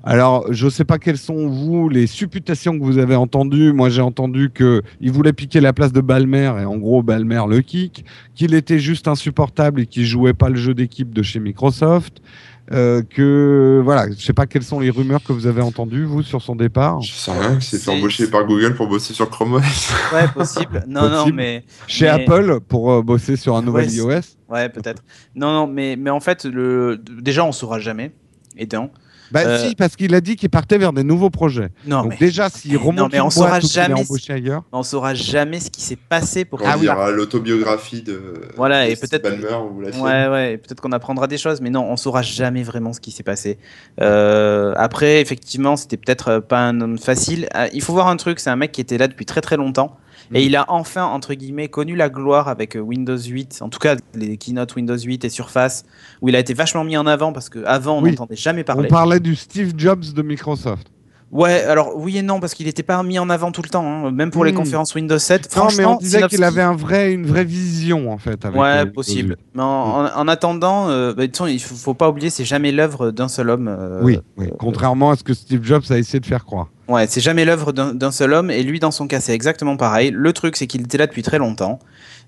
Alors, je ne sais pas quelles sont, vous, les supputations que vous avez entendues. Moi, j'ai entendu qu'il voulait piquer la place de Ballmer, et en gros, Ballmer le kick, qu'il était juste insupportable et qu'il ne jouait pas le jeu d'équipe de chez Microsoft. Voilà, je ne sais pas quelles sont les rumeurs que vous avez entendues, vous, sur son départ. Je sais rien, qu'il s'est fait embaucher par Google pour bosser sur Chrome OS. Ouais, possible. Non, mais... Chez Apple, pour bosser sur un nouvel iOS. Ouais, peut-être. Non, mais en fait, déjà, on ne saura jamais, étant... Si, parce qu'il a dit qu'il partait vers des nouveaux projets. Non, donc mais, déjà, s'il remonte une boîte ou qu'il est embauché ailleurs... On saura jamais ce qui s'est passé pour... Quand il y aura l'autobiographie de et peut-être Ballmer ou la sienne. Ouais, peut-être qu'on apprendra des choses, mais non, on saura jamais vraiment ce qui s'est passé. Après, effectivement, c'était peut-être pas un homme facile. Il faut voir un truc, c'est un mec qui était là depuis très très longtemps. Et il a enfin, entre guillemets, connu la gloire avec Windows 8, en tout cas les keynote Windows 8 et Surface, où il a été vachement mis en avant parce qu'avant on n'entendait jamais parler. On parlait du Steve Jobs de Microsoft. Ouais, alors oui et non, parce qu'il n'était pas mis en avant tout le temps, hein, même pour les conférences Windows 7. Non, mais on disait qu'il avait une vraie vision en fait. Avec possible. Mais en attendant, de toute façon, il ne faut pas oublier, c'est jamais l'œuvre d'un seul homme. Oui, contrairement à ce que Steve Jobs a essayé de faire croire. Ouais, c'est jamais l'œuvre d'un seul homme, et lui, dans son cas, c'est exactement pareil. Le truc, c'est qu'il était là depuis très longtemps.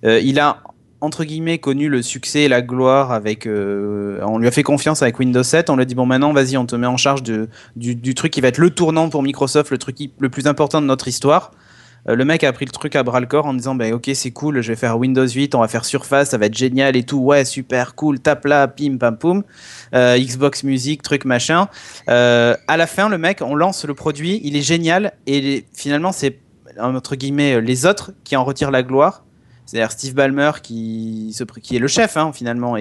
Il a, entre guillemets, connu le succès et la gloire avec... on lui a fait confiance avec Windows 7, on lui a dit, bon, maintenant, vas-y, on te met en charge du truc qui va être le tournant pour Microsoft, le truc le plus important de notre histoire. Le mec a pris le truc à bras-le-corps en disant, ok, c'est cool, je vais faire Windows 8, on va faire Surface, ça va être génial et tout, ouais, super, cool, tape là, pim, pam, poum, Xbox Music, truc, machin. À la fin, le mec, on lance le produit, il est génial, et finalement, c'est, entre guillemets, les autres qui en retirent la gloire. C'est-à-dire Steve Ballmer qui est le chef, hein, finalement.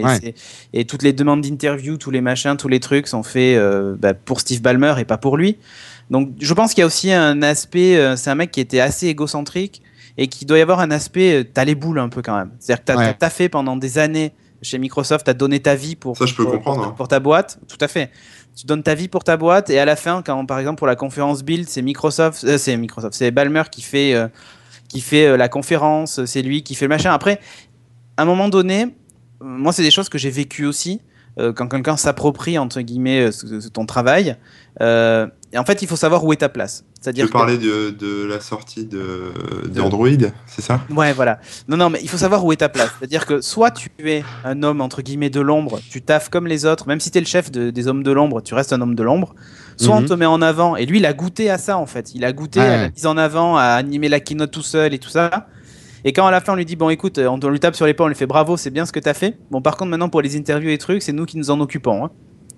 Et toutes les demandes d'interview, tous les machins, tous les trucs sont faits pour Steve Ballmer et pas pour lui. Donc je pense qu'il y a aussi un aspect, c'est un mec qui était assez égocentrique et qui doit y avoir un aspect, t'as les boules un peu quand même. C'est-à-dire que t'as taffé pendant des années chez Microsoft, t'as donné ta vie pour ta boîte, tout à fait. Tu donnes ta vie pour ta boîte et à la fin, quand par exemple pour la conférence Build, c'est Ballmer qui fait la conférence, c'est lui qui fait le machin. Après, à un moment donné, moi c'est des choses que j'ai vécues aussi. Quand quelqu'un s'approprie entre guillemets ton travail, et en fait il faut savoir où est ta place. C'est-à-dire tu parlais de la sortie d'Android, c'est ça? Ouais, voilà. Non, mais il faut savoir où est ta place. C'est-à-dire que soit tu es un homme entre guillemets de l'ombre, tu taffes comme les autres, même si tu es le chef des hommes de l'ombre, tu restes un homme de l'ombre. Soit on te met en avant, et lui il a goûté à ça en fait. Il a goûté à la mise en avant, à animer la keynote tout seul et tout ça. Et quand à la fin on lui dit bon écoute, on lui tape sur l'épaule, on lui fait bravo, c'est bien ce que t'as fait. Bon par contre maintenant pour les interviews et trucs, c'est nous qui nous en occupons. Hein.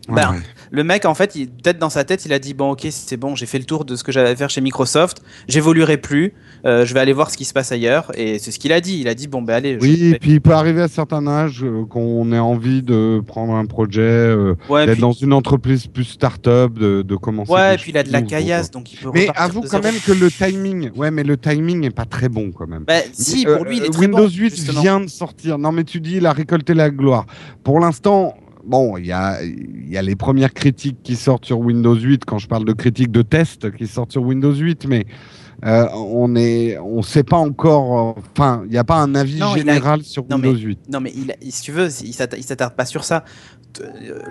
Ben, ouais. le mec, en fait, peut-être dans sa tête, il a dit bon, ok, c'est bon, j'ai fait le tour de ce que j'avais à faire chez Microsoft, j'évoluerai plus, je vais aller voir ce qui se passe ailleurs. Et c'est ce qu'il a dit. Il a dit bon, ben allez. Oui, et puis il peut arriver à un certain âge qu'on ait envie de prendre un projet, Ouais, d'être puis, dans une entreprise plus start-up, de commencer ouais, et quelque puis il a de la chose, caillasse, donc il peut Mais repartir avoue de quand zéro. même que le timing, ouais, mais le timing est pas très bon quand même. Ben, si, Mais, pour lui, il est très Windows bon, 8 justement. vient de sortir. Non, mais tu dis, il a récolté la gloire. Pour l'instant, bon, il y a les premières critiques qui sortent sur Windows 8, quand je parle de critiques de test qui sortent sur Windows 8, mais on sait pas encore, enfin, il n'y a pas un avis Non, général sur non, Windows mais, 8. non, mais si tu veux, il s'attarde pas sur ça.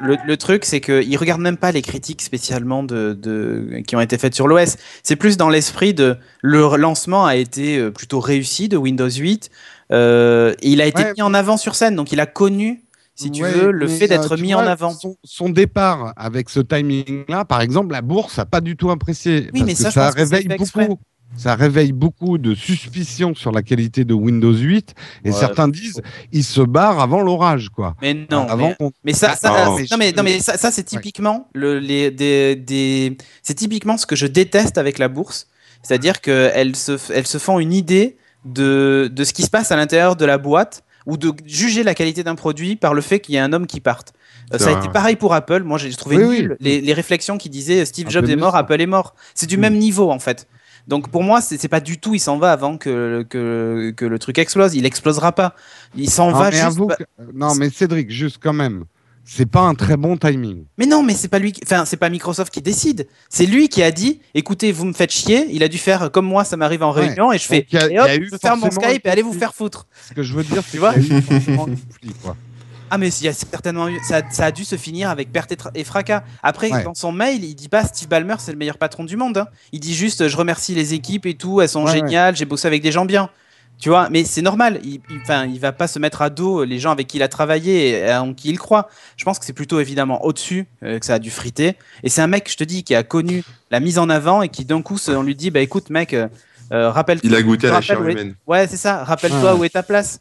Le truc, c'est qu'il regarde même pas les critiques spécialement qui ont été faites sur l'OS. C'est plus dans l'esprit de le lancement a été plutôt réussi de Windows 8. Et il a été Ouais, mis en avant sur scène, donc il a connu, si tu ouais, veux, le mais, fait d'être tu mis vois, en avant. son départ avec ce timing-là, par exemple, la bourse n'a pas du tout apprécié Oui, parce mais que ça, je ça pense que c'est réveille fait exprès. beaucoup. Ça réveille beaucoup de suspicions sur la qualité de Windows 8 et Ouais, certains disent il se barre avant l'orage, quoi. mais non, Avant qu'on- mais ça, Ah, ça, non, non, mais, non, mais ça c'est typiquement c'est typiquement ce que je déteste avec la bourse, c'est-à-dire qu'elles se font une idée de ce qui se passe à l'intérieur de la boîte ou de juger la qualité d'un produit par le fait qu'il y a un homme qui parte. C'est Ça a vrai, été ouais. pareil pour Apple. Moi, j'ai trouvé Oui, nul oui. les réflexions qui disaient Steve Un Jobs peu est mort, méchant. Apple est mort. C'est du Mm. même niveau en fait. Donc pour moi, c'est pas du tout, il s'en va avant que le truc explose. Il explosera pas. Il s'en Non, va mais juste. avoue que- non, mais Cédric, juste quand même, c'est pas un très bon timing. Mais non, mais c'est pas lui, enfin c'est pas Microsoft qui décide. C'est lui qui a dit, écoutez, vous me faites chier. Il a dû faire comme moi, ça m'arrive en Ouais. réunion et je fais, Donc, il y a- et il y hop, a eu je ferme mon forcément un Skype et allez vous conflit. faire foutre. Ce que je veux dire, c'est Tu vois qu'il y a eu forcément un conflit, quoi. Ah mais il y a certainement eu, ça a dû se finir avec perte et fracas. Après, Ouais. dans son mail, il dit pas Steve Ballmer c'est le meilleur patron du monde, hein. Il dit juste je remercie les équipes et tout, elles sont Ouais, géniales, j'ai bossé avec des gens bien. Tu vois, mais c'est normal. Enfin, il va pas se mettre à dos les gens avec qui il a travaillé et en qui il croit. Je pense que c'est plutôt évidemment au-dessus que ça a dû friter. Et c'est un mec, je te dis, qui a connu la mise en avant et qui d'un coup, on lui dit bah écoute mec, rappelle-toi. Il a goûté à la chair où est- humaine. Ouais, c'est ça. Rappelle-toi Ouais. où est ta place.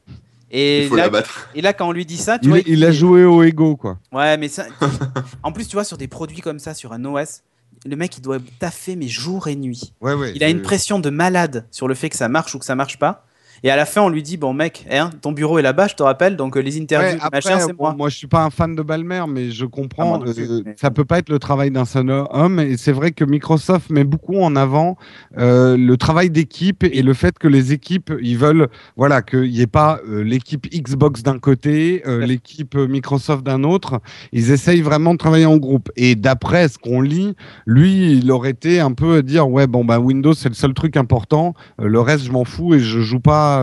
Il Et faut là, la battre. et là, quand on lui dit ça, tu vois, Il a joué au ego, quoi. Ouais, mais ça. En plus, tu vois, sur des produits comme ça, sur un OS, le mec, il doit taffer mais jour et nuit. Ouais, ouais. Il a une pression de malade sur le fait que ça marche ou que ça marche pas. Et à la fin, on lui dit bon mec, hein, ton bureau est là-bas, je te rappelle. Donc les interviews, Ouais, les après, machins, c'est bon, moi. moi, je suis pas un fan de Ballmer, mais je Ah, comprends. moi non plus, mais- Ça peut pas être le travail d'un seul homme. Et c'est vrai que Microsoft met beaucoup en avant le travail d'équipe et le fait que les équipes, ils veulent, voilà, qu'il n'y ait pas l'équipe Xbox d'un côté, l'équipe Microsoft d'un autre. Ils essayent vraiment de travailler en groupe. Et d'après ce qu'on lit, lui, il aurait été un peu dire, ouais, bon, bah, Windows, c'est le seul truc important. Le reste, je m'en fous et je joue pas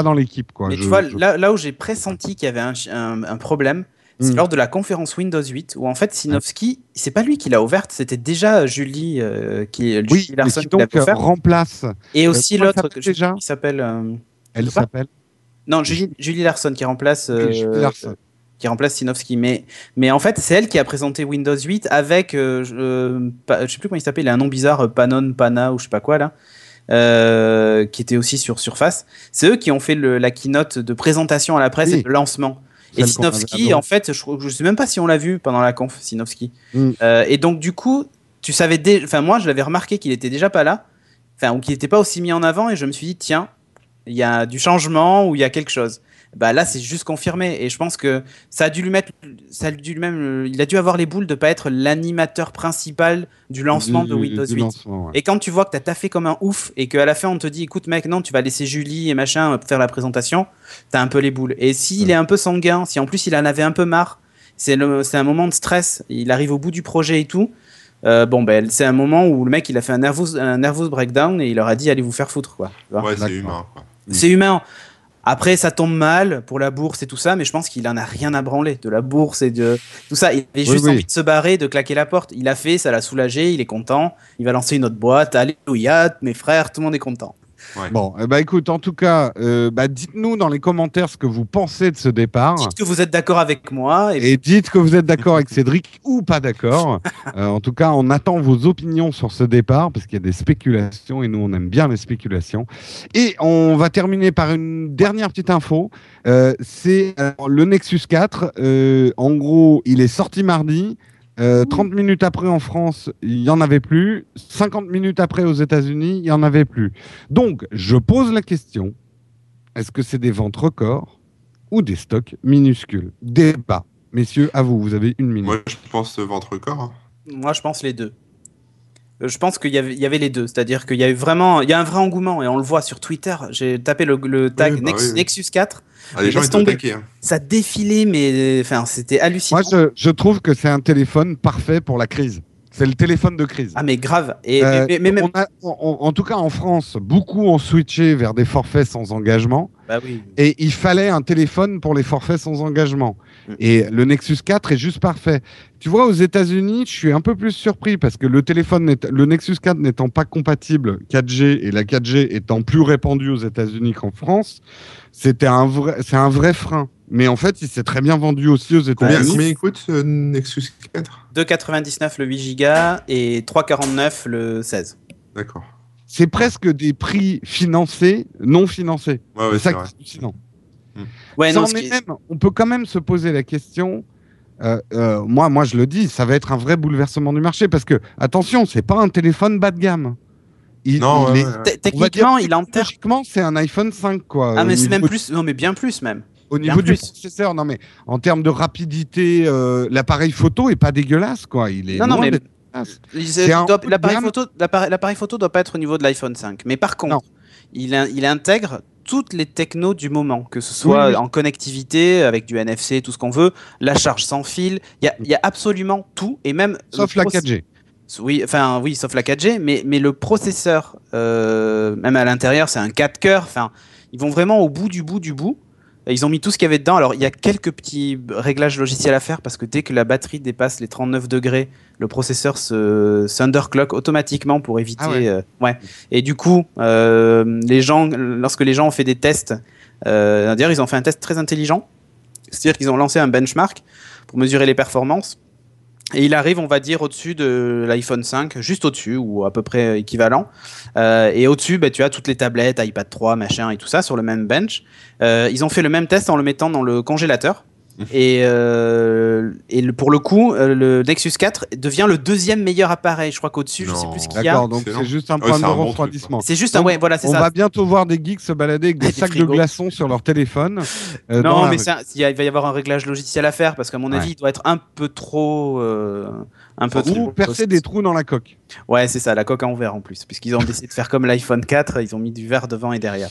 dans l'équipe, quoi. Mais tu vois, là où j'ai pressenti qu'il y avait un problème, c'est lors de la conférence Windows 8, où en fait Sinofsky, c'est pas lui qui l'a ouverte, c'était déjà Julie, Julie Oui, mais Larson qui qui l'a donc ouverte. remplace. Et aussi comment elle l'autre, s'appelle déjà il s'appelle. Elle sais pas. s'appelle Non, Julie Larson qui remplace. Julie Larson. Qui remplace Sinofsky. Mais en fait, c'est elle qui a présenté Windows 8 avec. Je sais plus comment il s'appelle, il a un nom bizarre, Panon, Pana ou je sais pas quoi là. Qui était aussi sur Surface. C'est eux qui ont fait la keynote de présentation à la presse et de lancement. Et Celle qu'on avait Sinofsky, adorée. en fait, je sais même pas si on l'a vu pendant la conf, Sinofsky. Mm. Et donc, du coup, tu savais enfin, moi, je l'avais remarqué qu'il était déjà pas là, enfin, ou qu'il n'était pas aussi mis en avant, et je me suis dit, tiens, il y a du changement ou il y a quelque chose. Bah là, c'est juste confirmé, et je pense que ça a dû lui mettre, il a dû avoir les boules de pas être l'animateur principal du lancement de Windows 8. Lancement, ouais. Et quand tu vois que t'as taffé comme un ouf et qu'à la fin on te dit écoute mec non tu vas laisser Julie et machin faire la présentation, t'as un peu les boules. Et s'il est un peu sanguin, si en plus il en avait un peu marre, c'est un moment de stress, il arrive au bout du projet et tout, bon ben c'est un moment où le mec il a fait un nervous breakdown et il leur a dit allez vous faire foutre quoi. Tu vois. Ouais, c'est D'accord. humain, quoi. C'est humain. Après, ça tombe mal pour la bourse et tout ça, mais je pense qu'il en a rien à branler de la bourse et de tout ça. Il avait juste envie de se barrer, de claquer la porte. Il a fait, ça l'a soulagé, il est content. Il va lancer une autre boîte. Alléluia, mes frères, tout le monde est content. Ouais. Bon, bah écoute, en tout cas, dites-nous dans les commentaires ce que vous pensez de ce départ. Dites que vous êtes d'accord avec moi. Et dites que vous êtes d'accord avec Cédric ou pas d'accord. En tout cas, on attend vos opinions sur ce départ parce qu'il y a des spéculations et nous, on aime bien les spéculations. Et on va terminer par une dernière petite info. C'est le Nexus 4. En gros, il est sorti mardi. 30 minutes après en France, il n'y en avait plus. 50 minutes après aux États-Unis, il n'y en avait plus. Donc, je pose la question, est-ce que c'est des ventes records ou des stocks minuscules? Débat. Messieurs, à vous, vous avez une minute. Moi, je pense vente record. Hein. Moi, je pense les deux. Je pense qu'il y avait les deux, c'est-à-dire qu'il y a eu vraiment, il y a un vrai engouement et on le voit sur Twitter. J'ai tapé le tag Oui, oui. Nexus 4. Ah, les gens étaient attaqués. Hein. Ça défilait, mais enfin, c'était hallucinant. Moi, je trouve que c'est un téléphone parfait pour la crise. C'est le téléphone de crise. Ah, mais grave. Mais même... en tout cas, en France, beaucoup ont switché vers des forfaits sans engagement. Bah oui. Et il fallait un téléphone pour les forfaits sans engagement. Et le Nexus 4 est juste parfait. Tu vois, aux États-Unis, je suis un peu plus surpris parce que le Nexus 4 n'étant pas compatible 4G et la 4G étant plus répandue aux États-Unis qu'en France, c'est un vrai frein. Mais en fait, il s'est très bien vendu aussi aux États-Unis. Combien il coûte ce Nexus 4 ? 2,99 le 8 Go et 3,49 le 16. D'accord. C'est presque des prix financés, non financés. Ouais, c'est ça vrai. qui est hallucinant. Ouais, on peut quand même se poser la question. Moi, je le dis, ça va être un vrai bouleversement du marché parce que, attention, c'est pas un téléphone bas de gamme. Techniquement, il enterre. Techniquement, c'est un iPhone 5, quoi. Ah, mais c'est même plus. Non, mais bien plus même. Au niveau du processeur, non, mais en termes de rapidité, l'appareil photo est pas dégueulasse, quoi. Il est non, mais l'appareil photo doit pas être au niveau de l'iPhone 5. Mais par contre, il intègre toutes les technos du moment, que ce soit en connectivité, avec du NFC, tout ce qu'on veut, la charge sans fil, il y a absolument tout, et même... Sauf la 4G. Oui, sauf la 4G, mais le processeur, même à l'intérieur, c'est un 4 cœurs, enfin, ils vont vraiment au bout du bout du bout. Ils ont mis tout ce qu'il y avait dedans. Alors, il y a quelques petits réglages logiciels à faire parce que dès que la batterie dépasse les 39 degrés, le processeur s'underclock automatiquement pour éviter... Et du coup, lorsque les gens ont fait des tests, d'ailleurs, ils ont fait un test très intelligent. C'est-à-dire qu'ils ont lancé un benchmark pour mesurer les performances. Et il arrive, on va dire, au-dessus de l'iPhone 5, juste au-dessus, ou à peu près équivalent. Et au-dessus, tu as toutes les tablettes, iPad 3, machin, et tout ça, sur le même bench. Ils ont fait le même test en le mettant dans le congélateur. Et pour le coup, le Nexus 4 devient le deuxième meilleur appareil. Je crois qu'au-dessus, je sais plus ce qu'il y a. D'accord, donc c'est juste un point de refroidissement. C'est juste voilà, c'est ça. On va bientôt voir des geeks se balader avec des sacs de glaçons sur leur téléphone. Non, mais il va y avoir un réglage logiciel à faire parce qu'à mon avis, il doit être un peu trop. Ou percer des trous dans la coque. Ouais, c'est ça, la coque en verre en plus, puisqu'ils ont décidé de faire comme l'iPhone 4, ils ont mis du verre devant et derrière.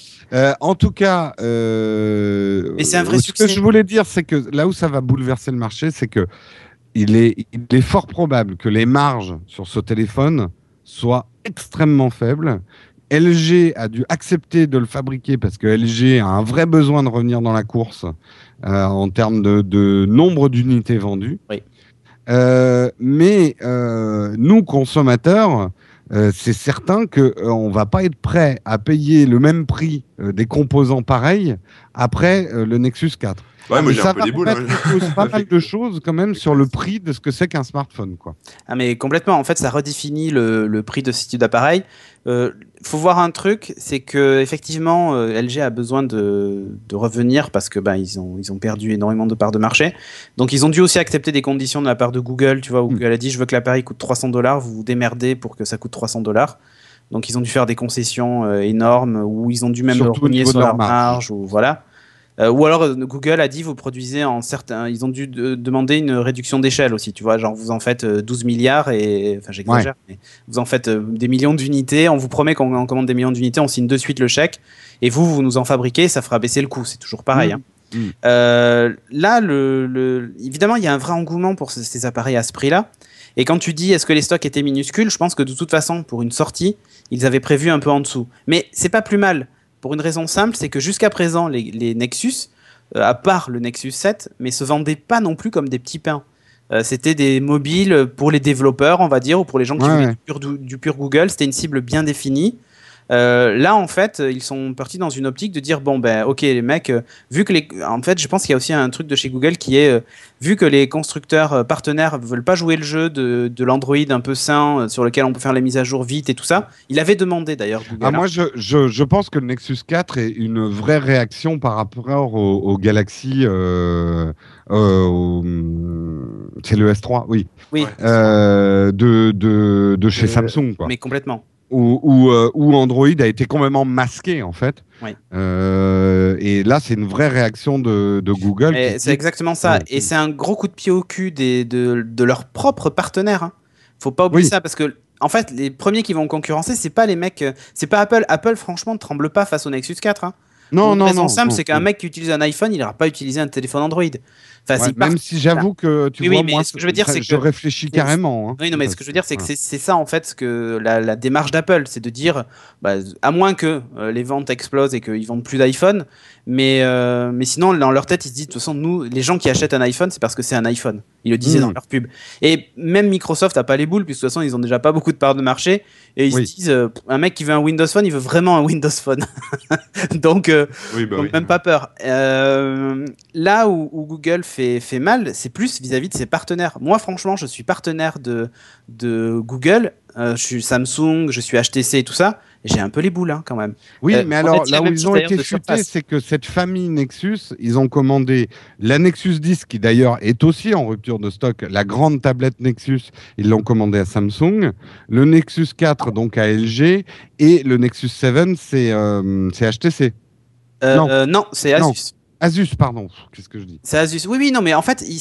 En tout cas, mais c'est un vrai succès. Ce que je voulais dire, c'est que là où ça va bouleverser le marché, c'est que il est fort probable que les marges sur ce téléphone soient extrêmement faibles. LG a dû accepter de le fabriquer parce que LG a un vrai besoin de revenir dans la course en termes de nombre d'unités vendues. Oui. Mais nous, consommateurs, c'est certain qu'on ne va pas être prêt à payer le même prix des composants pareils après le Nexus 4. Ouais, moi j'ai un peu des boules. Ça pose pas mal de choses quand même sur le prix de ce que c'est qu'un smartphone, quoi. Ah mais complètement, en fait ça redéfinit le prix de ce type d'appareil. Faut voir un truc, c'est que effectivement LG a besoin de revenir parce que ils ont perdu énormément de parts de marché. Donc ils ont dû aussi accepter des conditions de la part de Google. Tu vois, Google a dit je veux que l'appareil coûte $300, vous vous démerdez pour que ça coûte $300. Donc ils ont dû faire des concessions énormes ou ils ont dû même renier sur leur marge ou voilà. Ou alors Google a dit vous produisez ils ont dû demander une réduction d'échelle aussi, tu vois, genre vous en faites 12 milliards et enfin j'exagère, mais vous en faites des millions d'unités, on vous promet qu'on en commande des millions d'unités, on signe de suite le chèque et vous nous en fabriquez, ça fera baisser le coût, c'est toujours pareil. Là évidemment il y a un vrai engouement pour ces appareils à ce prix-là. Et quand tu dis est-ce que les stocks étaient minuscules, je pense que de toute façon pour une sortie, ils avaient prévu un peu en dessous. Mais c'est pas plus mal. Pour une raison simple, c'est que jusqu'à présent, les Nexus, à part le Nexus 7, mais se vendaient pas non plus comme des petits pains. C'était des mobiles pour les développeurs, on va dire, ou pour les gens qui voulaient du pur Google. C'était une cible bien définie. Là, en fait, ils sont partis dans une optique de dire bon, ok, les mecs, vu que en fait, je pense qu'il y a aussi un truc de chez Google qui est vu que les constructeurs partenaires veulent pas jouer le jeu de l'Android un peu sain sur lequel on peut faire les mises à jour vite et tout ça. Il avait demandé d'ailleurs Google. Moi, je pense que le Nexus 4 est une vraie réaction par rapport au Galaxy. C'est le S3, oui. Oui. Ouais. De chez Samsung, quoi. Mais complètement. Où Android a été complètement masqué, en fait. Oui. Et là, c'est une vraie réaction de Google. C'est exactement ça. Ouais. Et c'est un gros coup de pied au cul de leurs propres partenaires. Hein. Faut pas oublier ça parce que, en fait, les premiers qui vont concurrencer, c'est pas les mecs. C'est pas Apple. Apple, franchement, ne tremble pas face au Nexus 4. Hein. Non, Une non, raison non. simple, non, c'est qu'un mec qui utilise un iPhone, il n'ira pas utiliser un téléphone Android. Enfin, Ouais, même si j'avoue que tu vois, mais moi, ce que je veux dire, c'est je que réfléchis carrément. Hein, oui, non, mais ce que je veux dire, c'est que c'est ça en fait que la démarche d'Apple, c'est de dire, bah, à moins que les ventes explosent et qu'ils vendent plus d'iPhone, mais sinon dans leur tête ils se disent de toute façon nous, les gens qui achètent un iPhone, c'est parce que c'est un iPhone. Ils le disaient dans leur pub. Et même Microsoft a pas les boules, puisque de toute façon ils ont déjà pas beaucoup de parts de marché et ils se disent, un mec qui veut un Windows Phone, il veut vraiment un Windows Phone. Donc, même pas peur. Là où Google fait mal, c'est plus vis-à-vis de ses partenaires. Moi, franchement, je suis partenaire de Google. Je suis Samsung, je suis HTC et tout ça. J'ai un peu les boules, hein, quand même. Oui, mais alors là où ils ont été chutés, c'est que cette famille Nexus, ils ont commandé la Nexus 10, qui d'ailleurs est aussi en rupture de stock, la grande tablette Nexus, ils l'ont commandée à Samsung, le Nexus 4, donc à LG, et le Nexus 7, c'est HTC. Non, c'est Asus. Non. Asus, pardon. Qu'est-ce que je dis? C'est Asus. Oui, non, mais en fait, ils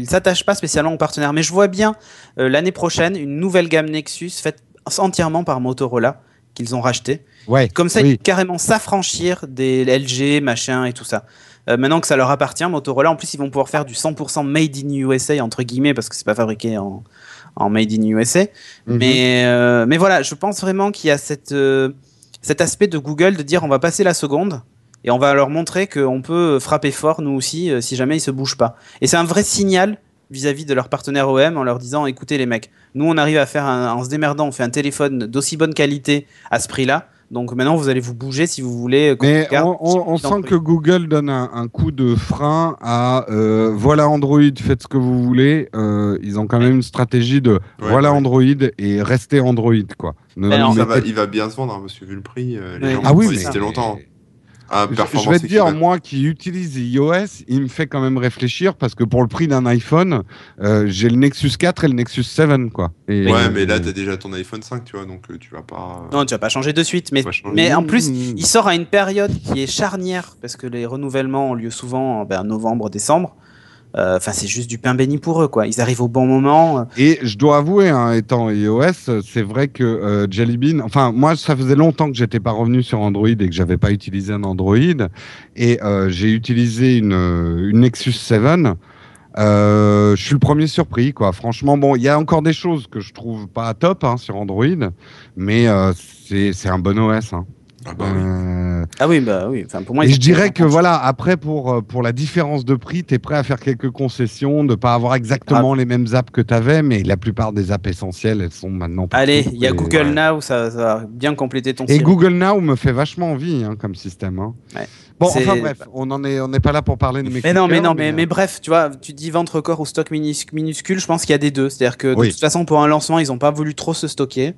s'attachent pas spécialement aux partenaires. Mais je vois bien l'année prochaine une nouvelle gamme Nexus faite entièrement par Motorola qu'ils ont racheté. Ouais. Comme ça, ils vont carrément s'affranchir des LG, machin et tout ça. Maintenant que ça leur appartient, Motorola, en plus, ils vont pouvoir faire du 100% made in USA entre guillemets parce que c'est pas fabriqué en made in USA. Mais voilà, je pense vraiment qu'il y a cet aspect de Google de dire on va passer la seconde. Et on va leur montrer qu'on peut frapper fort, nous aussi, si jamais ils se bougent pas. Et c'est un vrai signal vis-à-vis de leurs partenaires OEM en leur disant, écoutez les mecs, nous on arrive à faire, en se démerdant, on fait un téléphone d'aussi bonne qualité à ce prix-là. Donc maintenant vous allez vous bouger si vous voulez. Mais on sent que Google donne un coup de frein à voilà Android, faites ce que vous voulez. Ils ont quand même une stratégie de voilà Android et restez Android, quoi. Il va bien se vendre, hein, parce que vu le prix, les gens vont résister longtemps. Je vais te dire, moi qui utilise iOS, il me fait quand même réfléchir parce que pour le prix d'un iPhone, j'ai le Nexus 4 et le Nexus 7, quoi. Et mais là, tu as déjà ton iPhone 5, tu vois, donc tu vas pas... Non, tu vas pas changer de suite, mais en plus, il sort à une période qui est charnière parce que les renouvellements ont lieu souvent en novembre, décembre. Enfin, c'est juste du pain béni pour eux, quoi. Ils arrivent au bon moment. Et je dois avouer, hein, étant iOS, c'est vrai que Jelly Bean. Enfin, moi, ça faisait longtemps que j'étais pas revenu sur Android et que j'avais pas utilisé un Android. Et j'ai utilisé une Nexus 7. Je suis le premier surpris, quoi. Franchement, bon, il y a encore des choses que je trouve pas top, hein, sur Android, mais c'est un bon OS. Hein. Ah oui, bah oui. Enfin, pour moi, et je dirais que voilà, après pour la différence de prix, tu es prêt à faire quelques concessions, de pas avoir exactement les mêmes apps que tu avais, mais la plupart des apps essentielles, elles sont maintenant partout. Allez, il y a Google Now, ça va bien compléter ton Et Google Now me fait vachement envie, hein, comme système. Hein. Ouais. Bon, enfin bref, on n'est pas là pour parler de mes mais bref, tu vois, tu dis vente record ou stock minuscule, je pense qu'il y a des deux. C'est-à-dire que de toute façon, pour un lancement, ils n'ont pas voulu trop se stocker.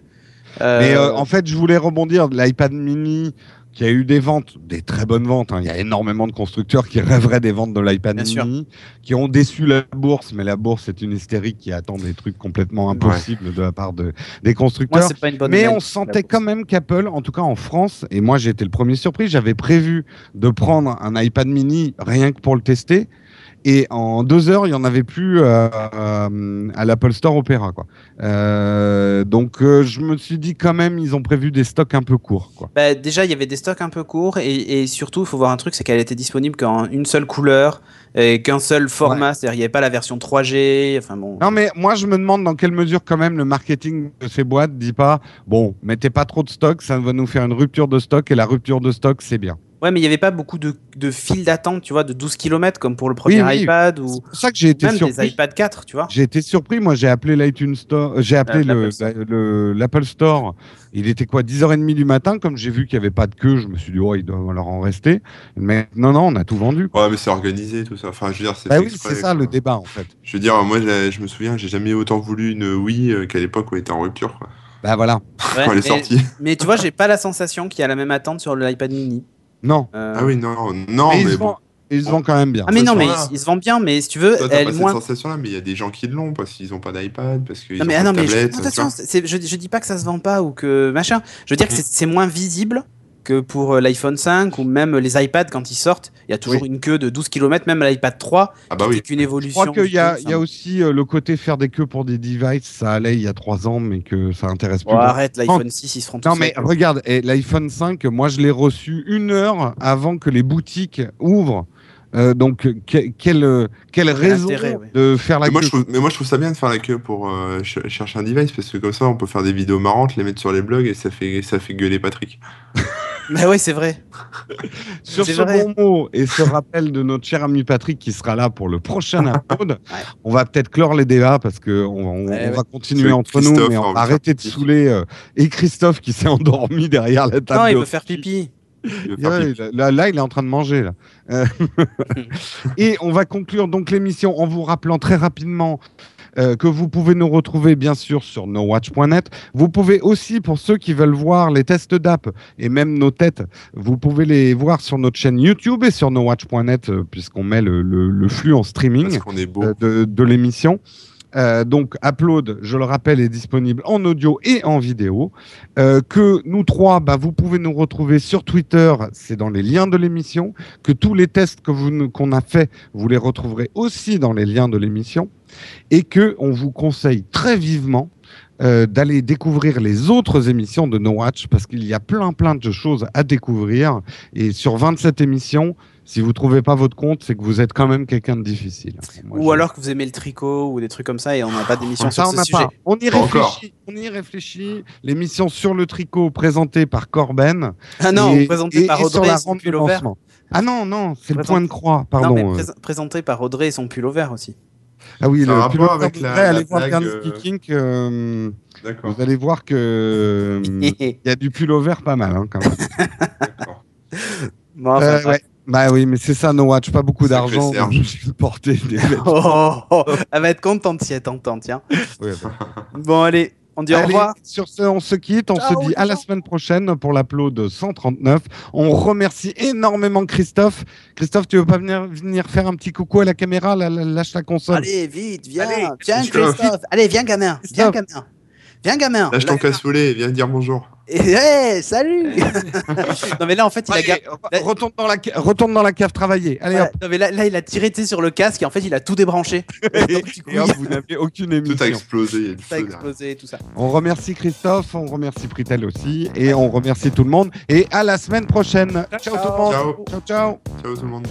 Mais en fait, je voulais rebondir de l'iPad mini qui a eu des ventes, des très bonnes ventes. Hein. Il y a énormément de constructeurs qui rêveraient des ventes de l'iPad mini, qui ont déçu la bourse, mais la bourse est une hystérique qui attend des trucs complètement impossibles de la part des constructeurs. Moi, c'est pas une bonne mais on sentait quand même qu'Apple, en tout cas en France, et moi j'ai été le premier surpris, j'avais prévu de prendre un iPad mini rien que pour le tester. Et en 2 heures, il n'y en avait plus à l'Apple Store Opera, quoi. Donc, je me suis dit quand même, ils ont prévu des stocks un peu courts, quoi. Bah, déjà, il y avait des stocks un peu courts et surtout, il faut voir un truc, c'est qu'elle était disponible qu'en une seule couleur et qu'un seul format. C'est-à-dire, il n'y avait pas la version 3G. Enfin, bon. Non, mais moi, je me demande dans quelle mesure, quand même, le marketing de ces boîtes ne dit pas bon, mettez pas trop de stock, ça va nous faire une rupture de stock et la rupture de stock, c'est bien. Ouais, mais il n'y avait pas beaucoup de files d'attente, tu vois, de 12 km comme pour le premier iPad ou c'est pour ça que j'ai été surpris. Des iPad 4, tu vois. J'ai été surpris. Moi, j'ai appelé l'iTunes Store, j'ai appelé l'Apple Store. Il était quoi, 10h30 du matin. Comme j'ai vu qu'il n'y avait pas de queue, je me suis dit, oh, il doit leur en rester. Mais non, on a tout vendu. Ouais, mais c'est organisé, tout ça. Enfin, je veux dire, c'est oui, c'est ça, le débat, en fait. Je veux dire, moi, je me souviens, j'ai jamais autant voulu une Wii qu'à l'époque où elle était en rupture, quoi. Bah voilà. Quand elle est sortie. Mais tu vois, j'ai pas la sensation qu'il y a la même attente sur l'iPad mini. Non. Ah oui, non, mais bon. Et il se vend quand même bien. Ah mais non, mais Voilà. il se vend bien, mais si tu veux, Toi, t'as elle pas est cette moins. sensation-là, mais il y a des gens qui l'ont parce qu'ils n'ont pas d'iPad, parce qu'ils Non ont mais, pas ah non, de mais tablette. attention, tu vois. je dis pas que ça se vend pas ou que machin. Je veux dire que c'est moins visible que pour l'iPhone 5 ou même les iPads quand ils sortent. Il y a toujours une queue de 12 km, même l'iPad 3, Ah bah qui oui. était qu'une Je évolution. crois qu'il y a, du il y a tout, aussi le côté faire des queues pour des devices, ça allait il y a 3 ans, mais que ça intéresse Bon, plus. arrête, l'iPhone 6, ils se feront tout Non, mais seuls. regarde, l'iPhone 5, moi je l'ai reçu 1 heure avant que les boutiques ouvrent. Donc, quelle raison intérêt, ouais. de faire la Mais queue? moi, je trouve ça bien de faire la queue pour chercher un device, parce que comme ça, on peut faire des vidéos marrantes, les mettre sur les blogs, et ça fait gueuler Patrick. Mais ouais, c'est vrai. Sur C'est ce vrai. bon mot et ce rappel de notre cher ami Patrick qui sera là pour le prochain upload, on va peut-être clore les débats parce qu'on va continuer C'est entre nous, Christophe, mais on on va va arrêter de faire pipi. saouler et Christophe qui s'est endormi derrière la table. Non, il de veut faire hockey. pipi. Il veut faire Ouais, pipi. là, il est en train de manger. Là. Et on va conclure donc l'émission en vous rappelant très rapidement que vous pouvez nous retrouver bien sûr sur nowatch.net. Vous pouvez aussi, pour ceux qui veulent voir les tests d'app et même nos têtes, vous pouvez les voir sur notre chaîne YouTube et sur nowatch.net puisqu'on met le flux en streaming Parce qu'on est beau. de l'émission. Donc, Upload, je le rappelle, est disponible en audio et en vidéo. Que nous trois, vous pouvez nous retrouver sur Twitter, c'est dans les liens de l'émission. Que tous les tests qu'on a fait, vous les retrouverez aussi dans les liens de l'émission. Et que on vous conseille très vivement d'aller découvrir les autres émissions de No Watch parce qu'il y a plein de choses à découvrir. Et sur 27 émissions, si vous trouvez pas votre compte, c'est que vous êtes quand même quelqu'un de difficile. Ou alors que vous aimez le tricot ou des trucs comme ça et on n'a pas d'émission sur Ça, on ce n'a sujet. pas. On y Pas encore. réfléchit. On y réfléchit. L'émission sur le tricot présentée par Corben. Ah non, et, présenté par et sur Audrey la et son rampe de pull au vert. lancement. Ah non, c'est le Présent- point de croix, Non, pardon. mais présenté par Audrey et son pull au vert aussi. Ah oui, C'est un le rapport pilote avec vous la allez voir blague, Garnier Geeking, D'accord. vous allez voir que il y a du pull au vert pas mal quand même. D'accord. Bon, enfin, Ouais. Bah oui, mais c'est ça, No Watch, pas beaucoup Sacré d'argent, Serge. donc je suis porté des Elle va être contente si elle t'entend, tiens. Ouais, Bon, allez, on dit au Allez, revoir. sur ce, on se quitte, on Ciao, se dit à la ciao. semaine prochaine pour l'upload 139. On remercie énormément Christophe. Christophe, tu veux pas venir faire un petit coucou à la caméra, lâche la console. Allez, vite, viens, Allez, viens Christophe. Christophe. Allez, viens gamin, viens Christophe. gamin. Viens gamin. Lâche ton cassoulet et viens dire bonjour. Hey, salut. Non mais là en fait il a Allez, retourne dans la cave travailler. Allez, Ouais, non, mais là il a tiré sur le casque et en fait il a tout débranché. Donc, du coup, Et hop, vous n'avez aucune Tout émission. a explosé. Il y a du ça a feu derrière. explosé tout ça. On remercie Christophe, on remercie Pritel aussi, et on remercie tout le monde. Et à la semaine prochaine. Ciao tout le monde. Ciao. Ciao. Ciao tout le monde.